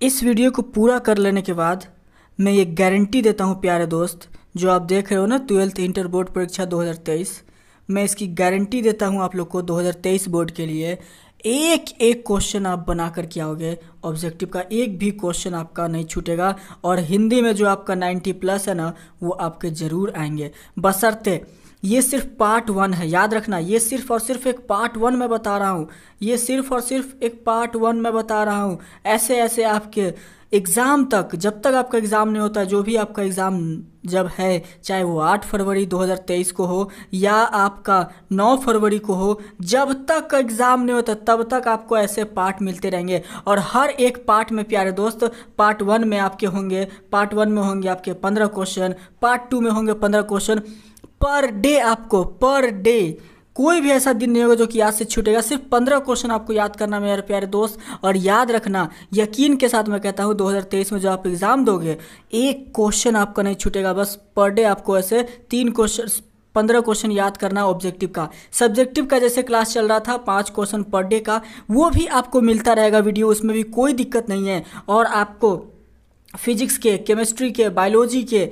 इस वीडियो को पूरा कर लेने के बाद मैं ये गारंटी देता हूँ प्यारे दोस्त, जो आप देख रहे हो ना 12th इंटर बोर्ड परीक्षा 2023, मैं इसकी गारंटी देता हूँ आप लोग को 2023 बोर्ड के लिए एक एक क्वेश्चन आप बना कर के आओगे। ऑब्जेक्टिव का एक भी क्वेश्चन आपका नहीं छूटेगा और हिंदी में जो आपका 90+ है ना, वो आपके ज़रूर आएंगे, बशर्ते ये सिर्फ पार्ट 1 है। याद रखना, ये सिर्फ और सिर्फ एक पार्ट 1 मैं बता रहा हूँ, ये सिर्फ और सिर्फ एक पार्ट 1 मैं बता रहा हूँ। ऐसे ऐसे आपके एग्ज़ाम तक, जब तक आपका एग्ज़ाम नहीं होता, जो भी आपका एग्ज़ाम जब है, चाहे वो 8 फरवरी 2023 को हो या आपका 9 फरवरी को हो, जब तक एग्ज़ाम नहीं होता तब तक आपको ऐसे पार्ट मिलते रहेंगे। और हर एक पार्ट में प्यारे दोस्त, पार्ट 1 में आपके होंगे, पार्ट 1 में होंगे आपके 15 क्वेश्चन, पार्ट 2 में होंगे 15 क्वेश्चन पर डे। आपको पर डे कोई भी ऐसा दिन नहीं होगा जो कि याद से छूटेगा। सिर्फ 15 क्वेश्चन आपको याद करना मेरे प्यारे दोस्त। और याद रखना, यकीन के साथ मैं कहता हूँ 2023 में जो आप एग्ज़ाम दोगे, एक क्वेश्चन आपका नहीं छूटेगा। बस पर डे आपको ऐसे 3 क्वेश्चन 15 क्वेश्चन याद करना ऑब्जेक्टिव का। सब्जेक्टिव का जैसे क्लास चल रहा था 5 क्वेश्चन पर डे का, वो भी आपको मिलता रहेगा वीडियो, उसमें भी कोई दिक्कत नहीं है। और आपको फिजिक्स के, केमिस्ट्री के, बायोलॉजी के,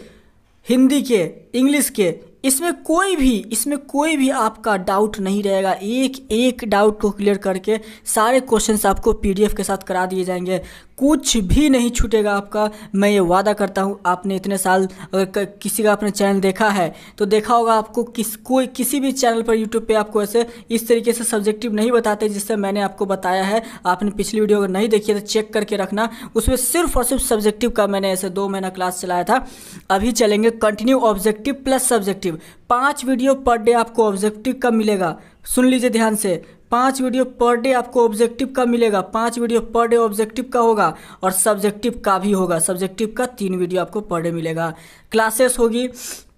हिंदी के, इंग्लिश के, इसमें कोई भी आपका डाउट नहीं रहेगा। एक एक डाउट को क्लियर करके सारे क्वेश्चंस आपको पीडीएफ के साथ करा दिए जाएंगे, कुछ भी नहीं छूटेगा आपका, मैं ये वादा करता हूँ। आपने इतने साल अगर किसी का अपना चैनल देखा है तो देखा होगा, आपको किसी भी चैनल पर यूट्यूब पे आपको ऐसे इस तरीके से सब्जेक्टिव नहीं बताते जिससे मैंने आपको बताया है। आपने पिछली वीडियो अगर नहीं देखी है तो चेक करके रखना, उसमें सिर्फ और सिर्फ सब्जेक्टिव का मैंने ऐसे 2 महीना क्लास चलाया था। अभी चलेंगे continue objective plus subjective. 5 video per day आपको ऑब्जेक्टिव का मिलेगा, सुन लीजिए ध्यान से। 5 वीडियो पर डे आपको ऑब्जेक्टिव का मिलेगा, 5 वीडियो पर डे ऑब्जेक्टिव का होगा और सब्जेक्टिव का भी होगा। सब्जेक्टिव का 3 वीडियो आपको पर डे मिलेगा। क्लासेस होगी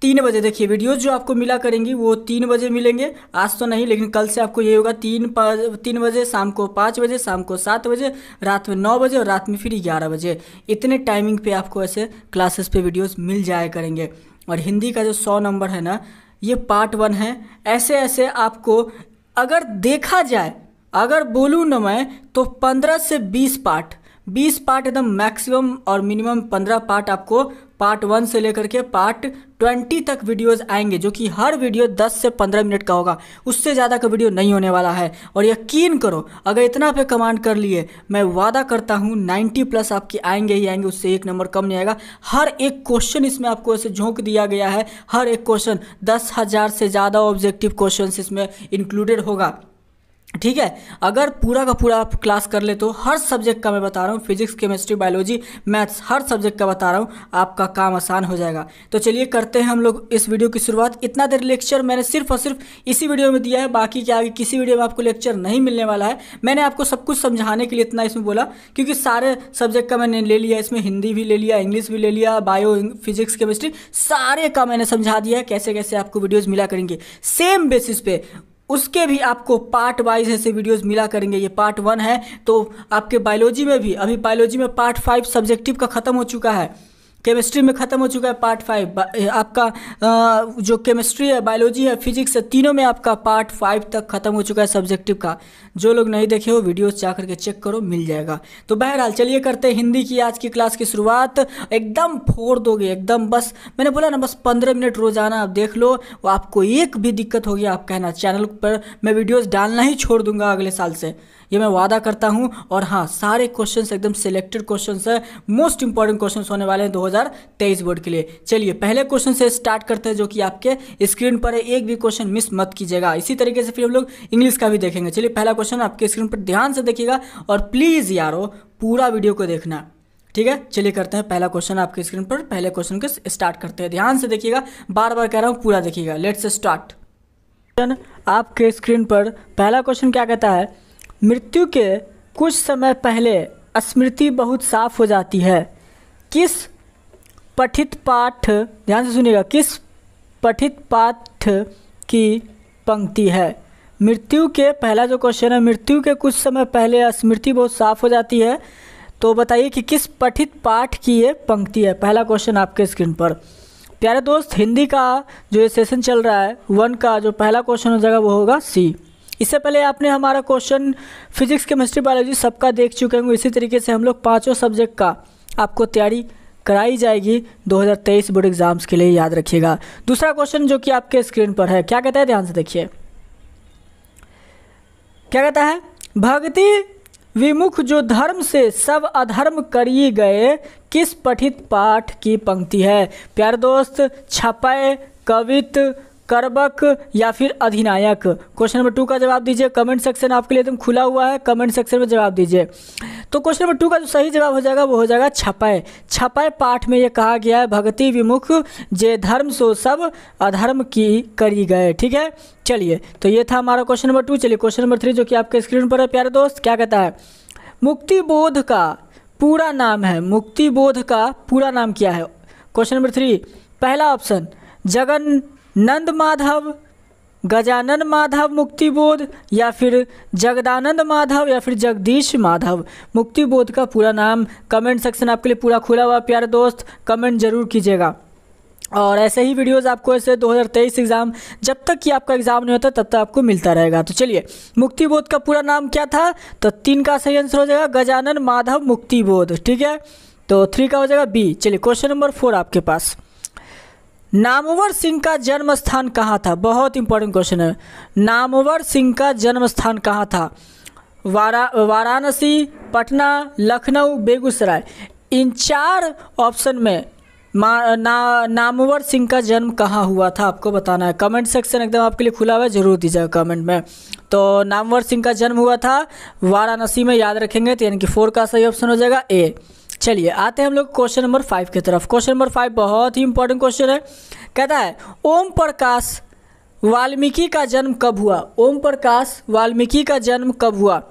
3 बजे। देखिए वीडियोज जो आपको मिला करेंगी वो 3 बजे मिलेंगे, आज तो नहीं लेकिन कल से आपको ये होगा 3 बजे, शाम को 5 बजे, शाम को 7 बजे, रात में 9 बजे और रात में फिर 11 बजे। इतने टाइमिंग पे आपको ऐसे क्लासेस पे वीडियोस मिल जाया करेंगे। और हिंदी का जो 100 नंबर है ना, ये पार्ट 1 है। ऐसे ऐसे आपको अगर देखा जाए, अगर बोलूँ ना मैं, तो 15 से 20 पार्ट एकदम मैक्सिमम और मिनिमम 15 पार्ट आपको पार्ट 1 से लेकर के पार्ट 20 तक वीडियोस आएंगे, जो कि हर वीडियो 10 से 15 मिनट का होगा, उससे ज़्यादा का वीडियो नहीं होने वाला है। और यकीन करो, अगर इतना पे कमांड कर लिए, मैं वादा करता हूँ 90+ आपके आएंगे ही आएंगे, उससे 1 नंबर कम नहीं आएगा। हर एक क्वेश्चन इसमें आपको ऐसे झोंक दिया गया है, हर एक क्वेश्चन 10,000 से ज़्यादा ऑब्जेक्टिव क्वेश्चन इसमें इंक्लूडेड होगा, ठीक है। अगर पूरा का पूरा आप क्लास कर ले तो हर सब्जेक्ट का मैं बता रहा हूँ, फिजिक्स, केमिस्ट्री, बायोलॉजी, मैथ्स, हर सब्जेक्ट का बता रहा हूँ, आपका काम आसान हो जाएगा। तो चलिए करते हैं हम लोग इस वीडियो की शुरुआत। इतना देर लेक्चर मैंने सिर्फ और सिर्फ इसी वीडियो में दिया है, बाकी के आगे किसी वीडियो में आपको लेक्चर नहीं मिलने वाला है। मैंने आपको सब कुछ समझाने के लिए इतना इसमें बोला, क्योंकि सारे सब्जेक्ट का मैंने ले लिया, इसमें हिंदी भी ले लिया, इंग्लिश भी ले लिया, बायो, फिजिक्स, केमिस्ट्री, सारे का मैंने समझा दिया है कैसे कैसे आपको वीडियोज़ मिला करेंगे सेम बेसिस पे। उसके भी आपको पार्ट वाइज ऐसे वीडियोस मिला करेंगे। ये पार्ट 1 है, तो आपके बायोलॉजी में भी, अभी बायोलॉजी में पार्ट 5 सब्जेक्टिव का ख़त्म हो चुका है, केमिस्ट्री में ख़त्म हो चुका है पार्ट 5 आपका। जो केमिस्ट्री है, बायोलॉजी है, फिजिक्स है, तीनों में आपका पार्ट 5 तक ख़त्म हो चुका है सब्जेक्टिव का। जो लोग नहीं देखे हो वीडियोस जा करके चेक करो, मिल जाएगा। तो बहरहाल चलिए करते हैं हिंदी की आज की क्लास की शुरुआत। एकदम फोड़ दोगे एकदम, बस मैंने बोला ना, बस 15 मिनट रोजाना आप देख लो। वो आपको एक भी दिक्कत होगी आप कहना, चैनल पर मैं वीडियोस डालना ही छोड़ दूंगा अगले साल से, ये मैं वादा करता हूं। और हाँ, सारे क्वेश्चंस एकदम सिलेक्टेड क्वेश्चंस है, मोस्ट इंपॉर्टेंट क्वेश्चंस होने वाले हैं 2023 बोर्ड के लिए। चलिए पहले क्वेश्चन से स्टार्ट करते हैं, जो कि आपके स्क्रीन पर है, एक भी क्वेश्चन मिस मत कीजिएगा। इसी तरीके से फिर हम लोग इंग्लिश का भी देखेंगे। चलिए पहला क्वेश्चन आपके स्क्रीन पर ध्यान से देखिएगा और प्लीज़ यारो पूरा वीडियो को देखना, ठीक है। चलिए करते हैं पहला क्वेश्चन आपके स्क्रीन पर। पहले क्वेश्चन के स्टार्ट करते हैं, ध्यान से देखिएगा, बार बार कह रहा हूँ पूरा देखिएगा। Let's start. आपके स्क्रीन पर पहला क्वेश्चन क्या कहता है, मृत्यु के कुछ समय पहले स्मृति बहुत साफ हो जाती है, किस पठित पाठ, ध्यान से सुनिएगा, किस पठित पाठ की पंक्ति है। मृत्यु के, पहला जो क्वेश्चन है, मृत्यु के कुछ समय पहले स्मृति बहुत साफ हो जाती है, तो बताइए कि किस पठित पाठ की ये पंक्ति है। पहला क्वेश्चन आपके स्क्रीन पर। प्यारे दोस्त, हिंदी का जो ये सेशन चल रहा है 1 का जो पहला क्वेश्चन हो जाएगा वो होगा सी। इससे पहले आपने हमारा क्वेश्चन फिजिक्स, केमिस्ट्री, बायोलॉजी सबका देख चुके होंगे। इसी तरीके से हम लोग पाँचों सब्जेक्ट का आपको तैयारी कराई जाएगी 2023 बोर्ड एग्जाम्स के लिए, याद रखिएगा। दूसरा क्वेश्चन जो कि आपके स्क्रीन पर है, क्या कहता है, ध्यान से देखिए। क्या कहता है, भक्ति विमुख जो धर्म से सब अधर्म करी गए, किस पठित पाठ की पंक्ति है? प्यारे दोस्त, छपय, कवित, करबक या फिर अधिनायक? क्वेश्चन नंबर 2 का जवाब दीजिए। कमेंट सेक्शन आपके लिए एकदम खुला हुआ है, कमेंट सेक्शन में जवाब दीजिए। तो क्वेश्चन नंबर 2 का जो सही जवाब हो जाएगा वो हो जाएगा छपय। छपय पाठ में ये कहा गया है, भक्ति विमुख जे धर्म सो सब अधर्म की करी गए। ठीक है, चलिए, तो ये था हमारा क्वेश्चन नंबर 2। चलिए क्वेश्चन नंबर 3 जो कि आपके स्क्रीन पर है प्यारे दोस्त, क्या कहता है, मुक्ति बोध का पूरा नाम है। मुक्ति बोध का पूरा नाम क्या है? क्वेश्चन नंबर 3, पहला ऑप्शन जगन्नंद माधव, गजानन माधव मुक्ति बोध, या फिर जगदानंद माधव, या फिर जगदीश माधव। मुक्ति बोध का पूरा नाम। कमेंट सेक्शन आपके लिए पूरा खुला हुआ प्यारे दोस्त, कमेंट जरूर कीजिएगा। और ऐसे ही वीडियोस आपको ऐसे 2023 एग्ज़ाम, जब तक कि आपका एग्ज़ाम नहीं होता तब तक आपको मिलता रहेगा। तो चलिए, मुक्ति बोध का पूरा नाम क्या था? तो 3 का सही आंसर हो जाएगा गजानन माधव मुक्ति बोध। ठीक है, तो 3 का हो जाएगा बी। चलिए क्वेश्चन नंबर 4 आपके पास, नामवर सिंह का जन्म स्थान कहाँ था? बहुत इंपॉर्टेंट क्वेश्चन है। नामवर सिंह का जन्म स्थान कहाँ था? वाराणसी, पटना, लखनऊ, बेगूसराय। इन 4 ऑप्शन में नामवर सिंह का जन्म कहाँ हुआ था आपको बताना है। कमेंट सेक्शन एकदम आपके लिए खुला हुआ है, जरूर दीजिएगा कमेंट में। तो नामवर सिंह का जन्म हुआ था वाराणसी में, याद रखेंगे, तो यानी कि 4 का सही ऑप्शन हो जाएगा ए। चलिए आते हैं हम लोग क्वेश्चन नंबर 5 की तरफ। क्वेश्चन नंबर 5 बहुत ही इंपॉर्टेंट क्वेश्चन है। कहता है, ओम प्रकाश वाल्मीकि का जन्म कब हुआ? ओम प्रकाश वाल्मीकि का जन्म कब हुआ?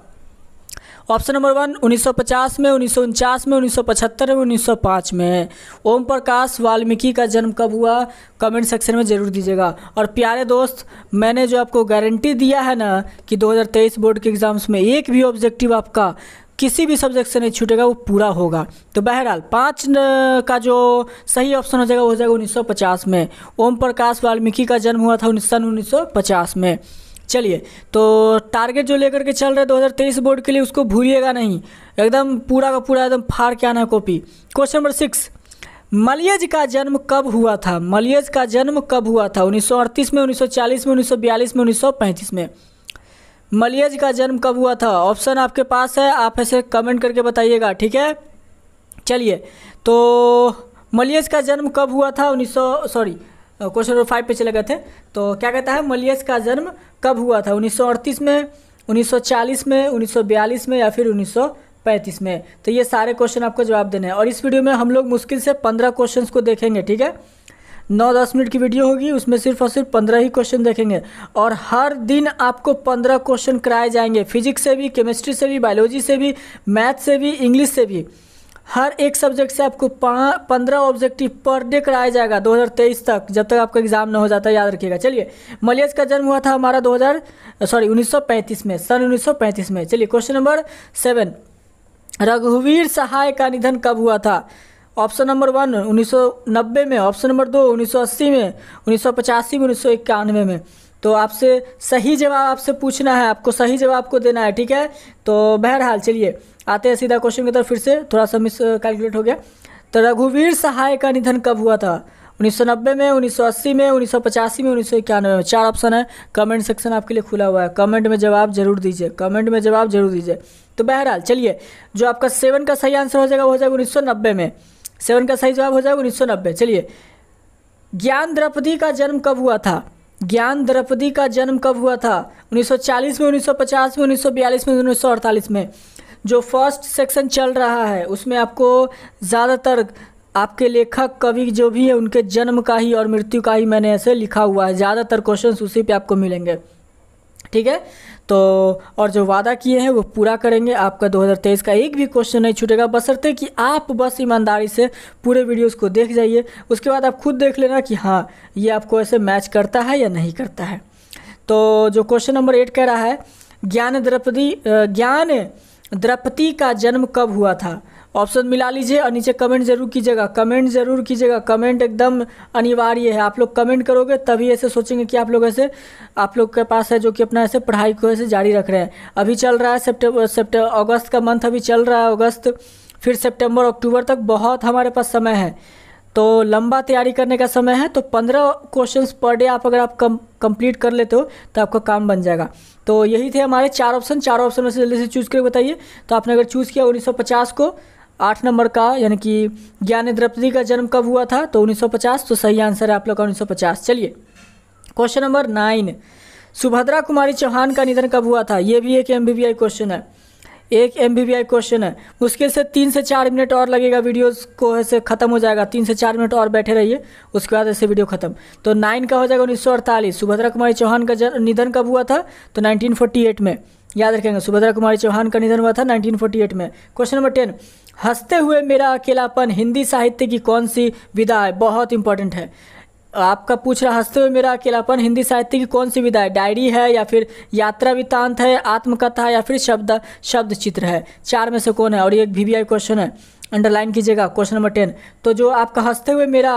ऑप्शन नंबर 1 1950 में, 1949 में, 1975 में, 1905 में। ओम प्रकाश वाल्मीकि का जन्म कब हुआ? कमेंट सेक्शन में ज़रूर दीजिएगा। और प्यारे दोस्त, मैंने जो आपको गारंटी दिया है ना कि 2023 बोर्ड के एग्ज़ाम्स में एक भी ऑब्जेक्टिव आपका किसी भी सब्जेक्ट से नहीं छूटेगा, वो पूरा होगा। तो बहरहाल 5 का जो सही ऑप्शन हो जाएगा वो हो जाएगा 1950 में। ओम प्रकाश वाल्मीकि का जन्म हुआ था 1950 में। चलिए, तो टारगेट जो लेकर के चल रहे 2023 बोर्ड के लिए, उसको भूलिएगा नहीं, एकदम पूरा का पूरा एकदम फाड़ के आना है कॉपी। क्वेश्चन नंबर 6, मलयज का जन्म कब हुआ था? मलयज का जन्म कब हुआ था? 1938 में, 1940 में, 1942 में, 1935 में। मलयज का जन्म कब हुआ था? ऑप्शन आपके पास है, आप ऐसे कमेंट करके बताइएगा। ठीक है, चलिए, तो मलयज का जन्म कब हुआ था? क्वेश्चन नंबर 5 पे चले गए थे। तो क्या कहता है, मलयज का जन्म कब हुआ था? 1938 में, 1940 में, 1942 में, या फिर 1935 में। तो ये सारे क्वेश्चन आपको जवाब देने हैं। और इस वीडियो में हम लोग मुश्किल से 15 क्वेश्चंस को देखेंगे। ठीक है, 9-10 मिनट की वीडियो होगी, उसमें सिर्फ और सिर्फ 15 ही क्वेश्चन देखेंगे। और हर दिन आपको 15 क्वेश्चन कराए जाएंगे, फिजिक्स से भी, केमिस्ट्री से भी, बायोलॉजी से भी, मैथ से भी, इंग्लिश से भी। हर एक सब्जेक्ट से आपको 15 ऑब्जेक्टिव पर डे कराया जाएगा 2023 तक, जब तक आपका एग्जाम ना हो जाता है, याद रखिएगा। चलिए, मलयज का जन्म हुआ था हमारा 1935 में, सन 1935 में। चलिए क्वेश्चन नंबर 7, रघुवीर सहाय का निधन कब हुआ था? ऑप्शन नंबर 1 1990 में, ऑप्शन नंबर 2 1980 में, 1985 में, 1991 में। तो आपसे सही जवाब आपसे पूछना है, आपको सही जवाब आपको देना है। ठीक है, तो बहरहाल चलिए आते हैं सीधा क्वेश्चन की तरफ। फिर से थोड़ा सा मिस कैलकुलेट हो गया। तो रघुवीर सहाय का निधन कब हुआ था? 1990 में, 1980 में, 1985 में, 1991 में। 4 ऑप्शन है, कमेंट सेक्शन आपके लिए खुला हुआ है, कमेंट में जवाब जरूर दीजिए, कमेंट में जवाब जरूर दीजिए। तो बहरहाल चलिए, जो आपका 7 का सही आंसर हो जाएगा वो हो जाएगा 1990 में। 7 का सही जवाब हो जाएगा 1990। चलिए, ज्ञान द्रौपदी का जन्म कब हुआ था? ज्ञान द्रौपदी का जन्म कब हुआ था? 1940 में, 1950 में, 1942 में, 1948 में। जो फर्स्ट सेक्शन चल रहा है उसमें आपको ज़्यादातर आपके लेखक कवि जो भी है उनके जन्म का ही और मृत्यु का ही मैंने ऐसे लिखा हुआ है, ज़्यादातर क्वेश्चंस उसी पे आपको मिलेंगे। ठीक है, तो और जो वादा किए हैं वो पूरा करेंगे। आपका 2023 का एक भी क्वेश्चन नहीं छूटेगा, बशर्ते कि आप बस ईमानदारी से पूरे वीडियोस को देख जाइए। उसके बाद आप खुद देख लेना कि हाँ ये आपको ऐसे मैच करता है या नहीं करता है। तो जो क्वेश्चन नंबर 8 कह रहा है, ज्ञान द्रौपदी का जन्म कब हुआ था? ऑप्शन मिला लीजिए और नीचे कमेंट जरूर कीजिएगा, कमेंट जरूर कीजिएगा, कमेंट एकदम अनिवार्य है। आप लोग कमेंट करोगे तभी ऐसे सोचेंगे कि आप लोग ऐसे आप लोग के पास है जो कि अपना ऐसे पढ़ाई को ऐसे जारी रख रहे हैं। अभी चल रहा है सितंबर अगस्त का मंथ अभी चल रहा है, अगस्त फिर सितंबर अक्टूबर तक बहुत हमारे पास समय है, तो लंबा तैयारी करने का समय है। तो 15 क्वेश्चंस पर डे आप अगर आप कंप्लीट कर लेते हो तो आपका काम बन जाएगा। तो यही थे हमारे 4 ऑप्शन, 4 ऑप्शन में से जल्दी से चूज़ करके बताइए। तो आपने अगर चूज़ किया 1950 को 8 नंबर का, यानी कि ज्ञानी द्रौपदी का जन्म कब हुआ था, तो 1950, तो सही आंसर है आप लोग का 1950। चलिए क्वेश्चन नंबर 9, सुभद्रा कुमारी चौहान का निधन कब हुआ था। ये भी एक MBBI क्वेश्चन है, एक MBBI क्वेश्चन है। मुश्किल से 3 से 4 मिनट और लगेगा, वीडियोस को ऐसे ख़त्म हो जाएगा। 3 से 4 मिनट और बैठे रहिए, उसके बाद ऐसे वीडियो ख़त्म। तो 9 का हो जाएगा 1948। सुभद्रा कुमारी चौहान का निधन कब हुआ था, तो 1948 में। याद रखेंगे, सुभद्रा कुमारी चौहान का निधन हुआ था 1948 में। क्वेश्चन नंबर 10, हंसते हुए मेरा अकेलापन हिंदी साहित्य की कौन सी विधा है। बहुत इंपॉर्टेंट है, आपका पूछ रहा हंसते हुए मेरा अकेलापन हिंदी साहित्य की कौन सी विधा है। डायरी है, या फिर यात्रा वृत्तांत है, आत्मकथा है, या फिर शब्द चित्र है। 4 में से कौन है। और ये एक VBI क्वेश्चन है, अंडरलाइन कीजिएगा। क्वेश्चन नंबर 10, तो जो आपका हंसते हुए मेरा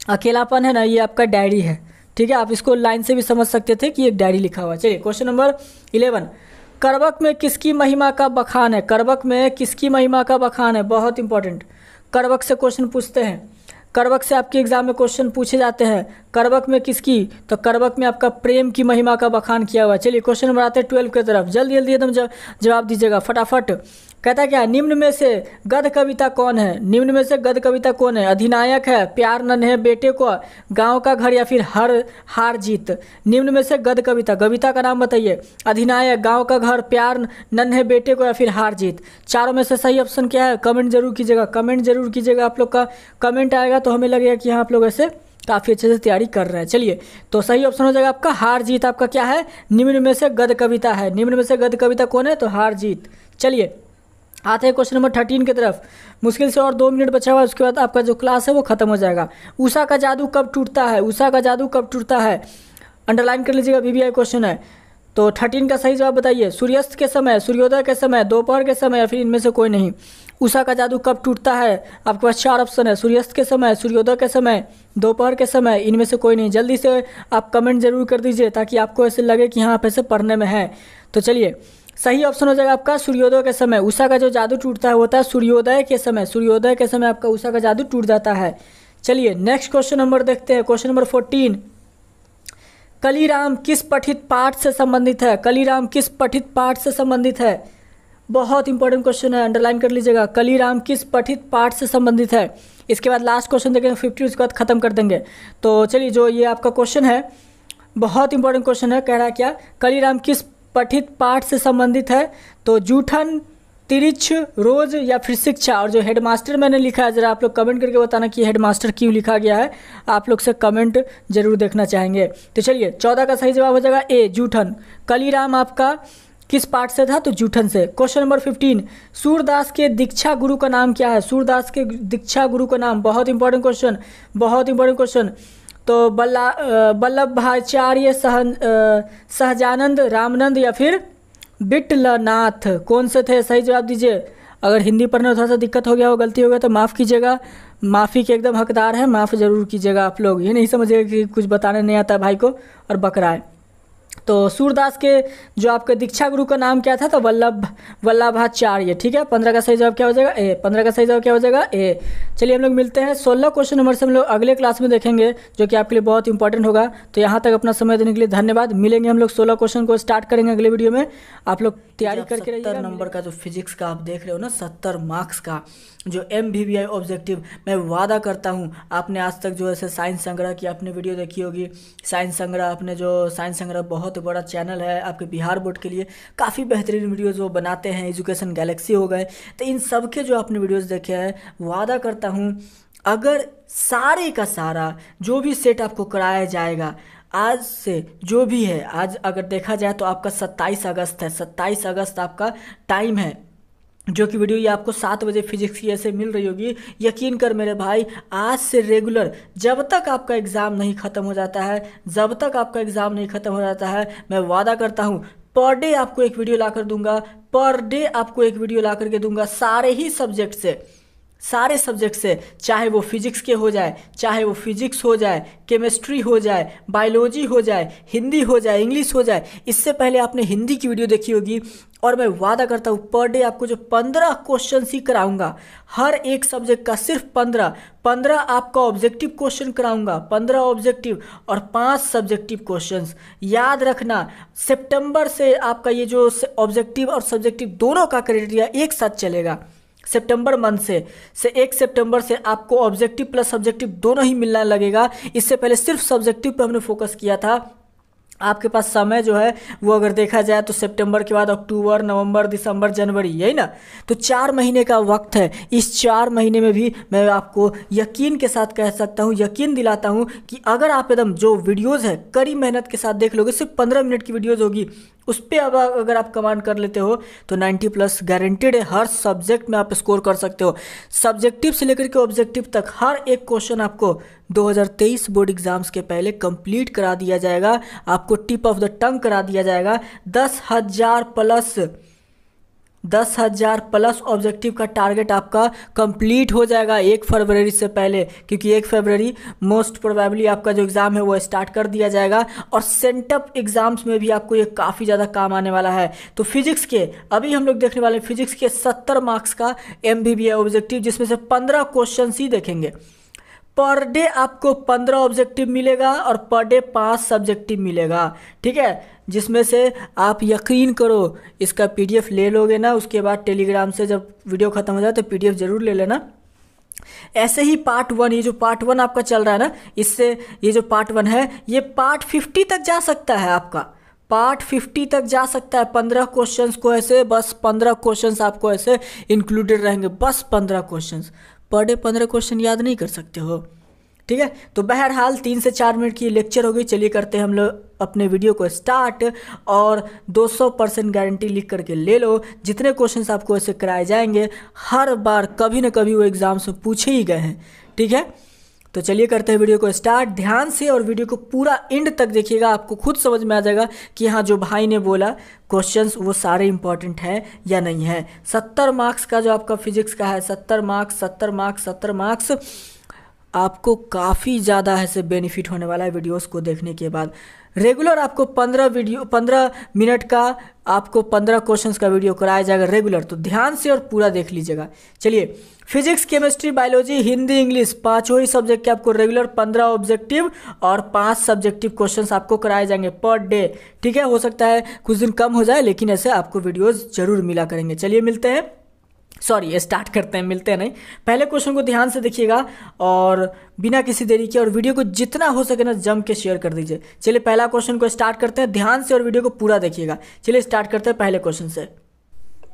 अकेलापन है ना, ये आपका डायरी है। ठीक है, आप इसको लाइन से भी समझ सकते थे कि एक डायरी लिखा हुआ है। चलिए क्वेश्चन नंबर 11, करवक में किसकी महिमा का बखान है। करवक में किसकी महिमा का बखान है, बहुत इंपॉर्टेंट। करवक से क्वेश्चन पूछते हैं, करवक से आपके एग्जाम में क्वेश्चन पूछे जाते हैं। करवक में किसकी, तो करवक में आपका प्रेम की महिमा का बखान किया हुआ है। चलिए क्वेश्चन नंबर आते हैं 12 की तरफ, जल्दी जल्दी एकदम जवाब दीजिएगा फटाफट। कहता क्या, निम्न में से गद्य कविता कौन है। निम्न में से गद्य कविता कौन है। अधिनायक है, प्यार नन्हे बेटे को, गांव का घर, या फिर हार जीत। निम्न में से गद्य कविता, कविता का नाम बताइए। अधिनायक, गांव का घर, प्यार नन्हे बेटे को, या फिर हार जीत। चारों में से सही ऑप्शन क्या है, कमेंट जरूर कीजिएगा, कमेंट जरूर कीजिएगा। आप लोग का कमेंट आएगा तो हमें लगेगा कि हाँ आप लोग ऐसे काफ़ी अच्छे से तैयारी कर रहे हैं। चलिए, तो सही ऑप्शन हो जाएगा आपका हार जीत। आपका क्या है, निम्न में से गद्य कविता है। निम्न में से गद्य कविता कौन है, तो हार जीत। चलिए आते हैं क्वेश्चन नंबर 13 की तरफ। मुश्किल से और 2 मिनट बचा हुआ है, उसके बाद आपका जो क्लास है वो खत्म हो जाएगा। उषा का जादू कब टूटता है। उषा का जादू कब टूटता है, अंडरलाइन कर लीजिएगा, VBI क्वेश्चन है। तो 13 का सही जवाब बताइए। सूर्यास्त के समय, सूर्योदय के समय, दोपहर के समय, या फिर इनमें से कोई नहीं। उषा का जादू कब टूटता है, आपके पास 4 ऑप्शन है। सूर्यास्त के समय, सूर्योदय के समय, दोपहर के समय, इनमें से कोई नहीं। जल्दी से आप कमेंट जरूर कर दीजिए ताकि आपको ऐसे लगे कि हाँ आप ऐसे पढ़ने में हैं। तो चलिए सही ऑप्शन हो जाएगा आपका सूर्योदय के समय। उषा का जो जादू टूटता है होता है सूर्योदय के समय। सूर्योदय के समय आपका उषा का जादू टूट जाता है। चलिए नेक्स्ट क्वेश्चन नंबर देखते हैं। क्वेश्चन नंबर 14, कलीराम किस पठित पाठ से संबंधित है। कलीराम किस पठित पाठ से संबंधित है, बहुत इंपॉर्टेंट क्वेश्चन है, अंडरलाइन कर लीजिएगा। कलीराम किस पठित पाठ से संबंधित है। इसके बाद लास्ट क्वेश्चन देखेंगे 50, उसके बाद खत्म कर देंगे। तो चलिए जो ये आपका क्वेश्चन है बहुत इंपॉर्टेंट क्वेश्चन है। कह रहा है क्या, कलीराम किस पठित पाठ से संबंधित है। तो जूठन, तिरिछ, रोज, या फिर शिक्षा। और जो हेडमास्टर मैंने लिखा है, जरा आप लोग कमेंट करके बताना कि हेडमास्टर क्यों लिखा गया है। आप लोग से कमेंट जरूर देखना चाहेंगे। तो चलिए 14 का सही जवाब हो जाएगा ए, जूठन। कलीराम आपका किस पाठ से था, तो जूठन से। क्वेश्चन नंबर 15, सूरदास के दीक्षा गुरु का नाम क्या है। सूरदास के दीक्षा गुरु का नाम, बहुत इंपॉर्टेंट क्वेश्चन, बहुत इंपॉर्टेंट क्वेश्चन। तो वल्लभाचार्य, सहजानंद, रामानंद, या फिर विट्ठलनाथ, कौन से थे, सही जवाब दीजिए। अगर हिंदी पढ़ने में थोड़ा सा दिक्कत हो गया हो, गलती हो गया तो माफ़ कीजिएगा, माफ़ी के एकदम हकदार है, माफ़ ज़रूर कीजिएगा। आप लोग ये नहीं समझिएगा कि कुछ बताने नहीं आता भाई को और बकरा है। तो सूरदास के जो आपके दीक्षा गुरु का नाम क्या था, तो वल्लभाचार्य। ठीक है, 15 का सही जवाब क्या हो जाएगा ए। 15 का सही जवाब क्या हो जाएगा ए। चलिए हम लोग मिलते हैं 16 क्वेश्चन नंबर से हम लोग अगले क्लास में देखेंगे, जो कि आपके लिए बहुत इंपॉर्टेंट होगा। तो यहाँ तक अपना समय देने के लिए धन्यवाद। मिलेंगे हम लोग 16 क्वेश्चन को स्टार्ट करेंगे अगले वीडियो में। आप लोग तैयारी करके रहिएगा। 70 नंबर का जो फिजिक्स का आप देख रहे हो ना, 70 मार्क्स का जो MBBI ऑब्जेक्टिव, मैं वादा करता हूँ आपने आज तक जो ऐसे साइंस संग्रह की आपने वीडियो देखी होगी, साइंस संग्रह, आपने जो साइंस संग्रह बहुत बड़ा चैनल है आपके बिहार बोर्ड के लिए, काफ़ी बेहतरीन वीडियोज़ वो बनाते हैं। एजुकेशन गैलेक्सी हो गए, तो इन सब के जो आपने वीडियोज़ देखे हैं, वादा करता हूँ अगर सारे का सारा जो भी सेट आपको कराया जाएगा आज से, जो भी है आज अगर देखा जाए तो आपका 27 अगस्त है। 27 अगस्त आपका टाइम है, जो कि वीडियो ये आपको 7 बजे फिजिक्स की ऐसे मिल रही होगी। यकीन कर मेरे भाई, आज से रेगुलर जब तक आपका एग्ज़ाम नहीं ख़त्म हो जाता है, जब तक आपका एग्ज़ाम नहीं ख़त्म हो जाता है, मैं वादा करता हूँ पर डे आपको एक वीडियो ला कर दूंगा, पर डे आपको एक वीडियो ला करके दूंगा सारे ही सब्जेक्ट से, सारे सब्जेक्ट से, चाहे वो फिजिक्स के हो जाए, चाहे वो फिजिक्स हो जाए, केमिस्ट्री हो जाए, बायोलॉजी हो जाए, हिंदी हो जाए, इंग्लिश हो जाए। इससे पहले आपने हिंदी की वीडियो देखी होगी, और मैं वादा करता हूँ पर डे आपको जो 15 क्वेश्चन ही कराऊंगा, हर एक सब्जेक्ट का सिर्फ 15 आपका ऑब्जेक्टिव क्वेश्चन कराऊंगा, 15 ऑब्जेक्टिव और 5 सब्जेक्टिव क्वेश्चंस। याद रखना, सितंबर से आपका ये जो ऑब्जेक्टिव और सब्जेक्टिव दोनों का क्राइटेरिया एक साथ चलेगा। सितंबर मंथ से 1 सितंबर से आपको ऑब्जेक्टिव प्लस सब्जेक्टिव दोनों ही मिलने लगेगा। इससे पहले सिर्फ सब्जेक्टिव पे हमने फोकस किया था। आपके पास समय जो है वो अगर देखा जाए तो सितंबर के बाद अक्टूबर, नवंबर, दिसंबर, जनवरी, यही ना, तो 4 महीने का वक्त है। इस 4 महीने में भी मैं आपको यकीन के साथ कह सकता हूँ, यकीन दिलाता हूँ कि अगर आप एकदम जो वीडियोज़ है कड़ी मेहनत के साथ देख लोगे, सिर्फ 15 मिनट की वीडियोज़ होगी, उस पर अब अगर आप कमांड कर लेते हो तो 90+ गारंटेड है। हर सब्जेक्ट में आप स्कोर कर सकते हो, सब्जेक्टिव से लेकर के ऑब्जेक्टिव तक। हर एक क्वेश्चन आपको 2023 बोर्ड एग्जाम्स के पहले कंप्लीट करा दिया जाएगा, आपको टिप ऑफ द टंग करा दिया जाएगा। 10,000 प्लस ऑब्जेक्टिव का टारगेट आपका कंप्लीट हो जाएगा 1 फरवरी से पहले, क्योंकि 1 फरवरी मोस्ट प्रोबेबली आपका जो एग्ज़ाम है वो स्टार्ट कर दिया जाएगा। और सेंटअप एग्ज़ाम्स में भी आपको ये काफ़ी ज़्यादा काम आने वाला है। तो फिजिक्स के अभी हम लोग देखने वाले हैं, फिजिक्स के 70 मार्क्स का MBBA ऑब्जेक्टिव, जिसमें से 15 क्वेश्चन ही देखेंगे। पर डे आपको 15 ऑब्जेक्टिव मिलेगा और पर डे 5 सब्जेक्टिव मिलेगा, ठीक है, जिसमें से आप यकीन करो इसका PDF ले लोगे ना, उसके बाद टेलीग्राम से जब वीडियो ख़त्म हो जाए तो PDF ज़रूर ले लेना। ऐसे ही पार्ट 1, ये जो पार्ट 1 आपका चल रहा है ना, इससे ये जो पार्ट 1 है ये पार्ट 50 तक जा सकता है, आपका पार्ट 50 तक जा सकता है। 15 क्वेश्चंस को ऐसे, बस 15 क्वेश्चंस आपको ऐसे इंक्लूडेड रहेंगे, बस 15 क्वेश्चंस। पर डे 15 क्वेश्चन याद नहीं कर सकते हो, ठीक है। तो बहरहाल 3 से 4 मिनट की लेक्चर हो गई। चलिए करते हैं हम लोग अपने वीडियो को स्टार्ट, और 200% गारंटी लिख करके ले लो। जितने क्वेश्चंस आपको ऐसे कराए जाएंगे हर बार कभी ना कभी वो एग्जाम्स में पूछे ही गए हैं, ठीक है। तो चलिए करते हैं वीडियो को स्टार्ट ध्यान से, और वीडियो को पूरा एंड तक देखिएगा, आपको खुद समझ में आ जाएगा कि हाँ जो भाई ने बोला क्वेश्चंस वो सारे इंपॉर्टेंट हैं या नहीं है। 70 मार्क्स का जो आपका फिजिक्स का है, 70 मार्क्स आपको काफ़ी ज़्यादा ऐसे बेनिफिट होने वाला है वीडियोस को देखने के बाद। रेगुलर आपको 15 मिनट का आपको 15 क्वेश्चंस का वीडियो कराया जाएगा रेगुलर, तो ध्यान से और पूरा देख लीजिएगा। चलिए, physics, chemistry, biology, Hindi, English, पांचों ही सब्जेक्ट के आपको रेगुलर 15 ऑब्जेक्टिव और 5 सब्जेक्टिव क्वेश्चंस आपको कराए जाएंगे पर डे, ठीक है। हो सकता है कुछ दिन कम हो जाए, लेकिन ऐसे आपको वीडियोज़ जरूर मिला करेंगे। चलिए मिलते हैं, सॉरी स्टार्ट करते हैं, मिलते हैं नहीं, पहले क्वेश्चन को ध्यान से देखिएगा और बिना किसी देरी के, और वीडियो को जितना हो सके ना जम के शेयर कर दीजिए। चलिए पहला क्वेश्चन को स्टार्ट करते हैं, ध्यान से और वीडियो को पूरा देखिएगा। चलिए स्टार्ट करते हैं पहले क्वेश्चन से।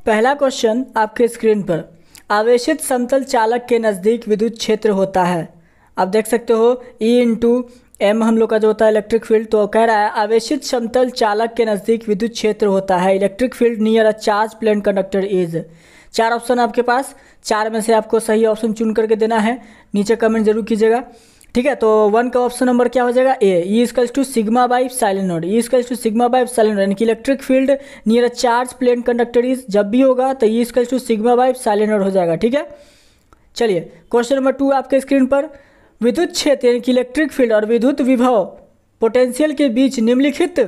पहला क्वेश्चन आपके स्क्रीन पर, आवेशित समतल चालक के नज़दीक विद्युत क्षेत्र होता है। आप देख सकते हो E/M हम लोग का जो होता है इलेक्ट्रिक फील्ड, तो कह रहा है आवेशित समतल चालक के नज़दीक विद्युत क्षेत्र होता है, electric field near a charge plane conductor is. 4 option आपके पास, 4 में से आपको सही ऑप्शन चुन करके देना है, नीचे कमेंट जरूर कीजिएगा, ठीक है। तो 1 का ऑप्शन नंबर क्या हो जाएगा, A, E= sigma by epsilon naught, E= sigma by epsilon naught, यानी कि electric field near a charge plane conductor is जब भी होगा तो E= sigma by epsilon naught हो जाएगा, ठीक है। चलिए क्वेश्चन नंबर 2 आपके स्क्रीन पर, विद्युत क्षेत्र यानी कि इलेक्ट्रिक फील्ड और विद्युत विभव पोटेंशियल के बीच निम्नलिखित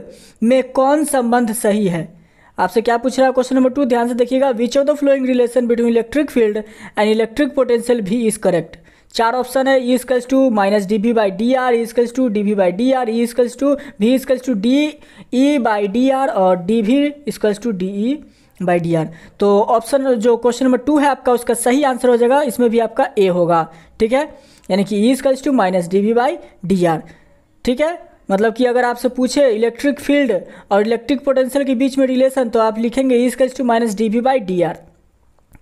में कौन संबंध सही है। आपसे क्या पूछ रहा है क्वेश्चन नंबर 2, ध्यान से देखिएगा। विच of the flowing relation between electric field and electric potential भी इज करेक्ट। 4 ऑप्शन है, E= -dV/dr, E=dV/dr, V=dE/dr और dV=dE/dr। तो ऑप्शन जो क्वेश्चन नंबर 2 है आपका, उसका सही आंसर हो जाएगा, इसमें भी आपका ए होगा, ठीक है, यानी कि E=-dV/dr, ठीक है। मतलब कि अगर आपसे पूछे इलेक्ट्रिक फील्ड और इलेक्ट्रिक पोटेंशियल के बीच में रिलेशन, तो आप लिखेंगे E=-dV/dr।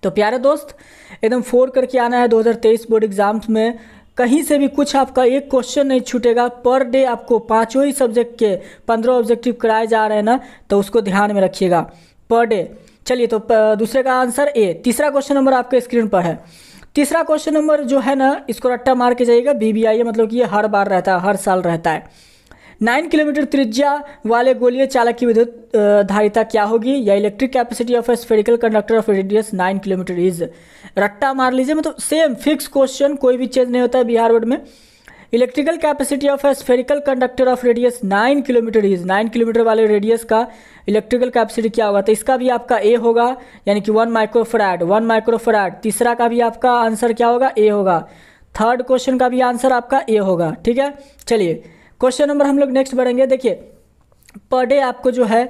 तो प्यारे दोस्त, एकदम 4 करके आना है 2023 बोर्ड एग्जाम्स में, कहीं से भी कुछ आपका एक क्वेश्चन नहीं छूटेगा। पर डे आपको 5 ही सब्जेक्ट के 15 ऑब्जेक्टिव कराए जा रहे हैं ना, तो उसको ध्यान में रखिएगा पर डे। चलिए तो दूसरे का आंसर ए। तीसरा क्वेश्चन नंबर आपके स्क्रीन पर है। तीसरा क्वेश्चन नंबर जो है ना, इसको रट्टा मार के जाइएगा, BBI मतलब कि ये हर बार रहता है, हर साल रहता है। 9 किलोमीटर त्रिज्या वाले गोलीय चालक की विद्युत धारिता क्या होगी, या electric capacity of A spherical conductor of radius 9 kilometre is. रट्टा मार लीजिए, मतलब सेम फिक्स क्वेश्चन, कोई भी चेंज नहीं होता है बिहार बोर्ड में। Electrical capacity of A spherical conductor of radius 9 kilometre is, 9 kilometre वाले रेडियस का इलेक्ट्रिकल कैपेसिटी क्या होगा, तो इसका भी आपका ए होगा, यानी कि 1 माइक्रोफराड, 1 माइक्रोफराड। तीसरा का भी आपका आंसर क्या होगा, ए होगा। थर्ड क्वेश्चन का भी आंसर आपका ए होगा, ठीक है। चलिए क्वेश्चन नंबर हम लोग नेक्स्ट बढ़ेंगे। देखिए पर डे आपको जो है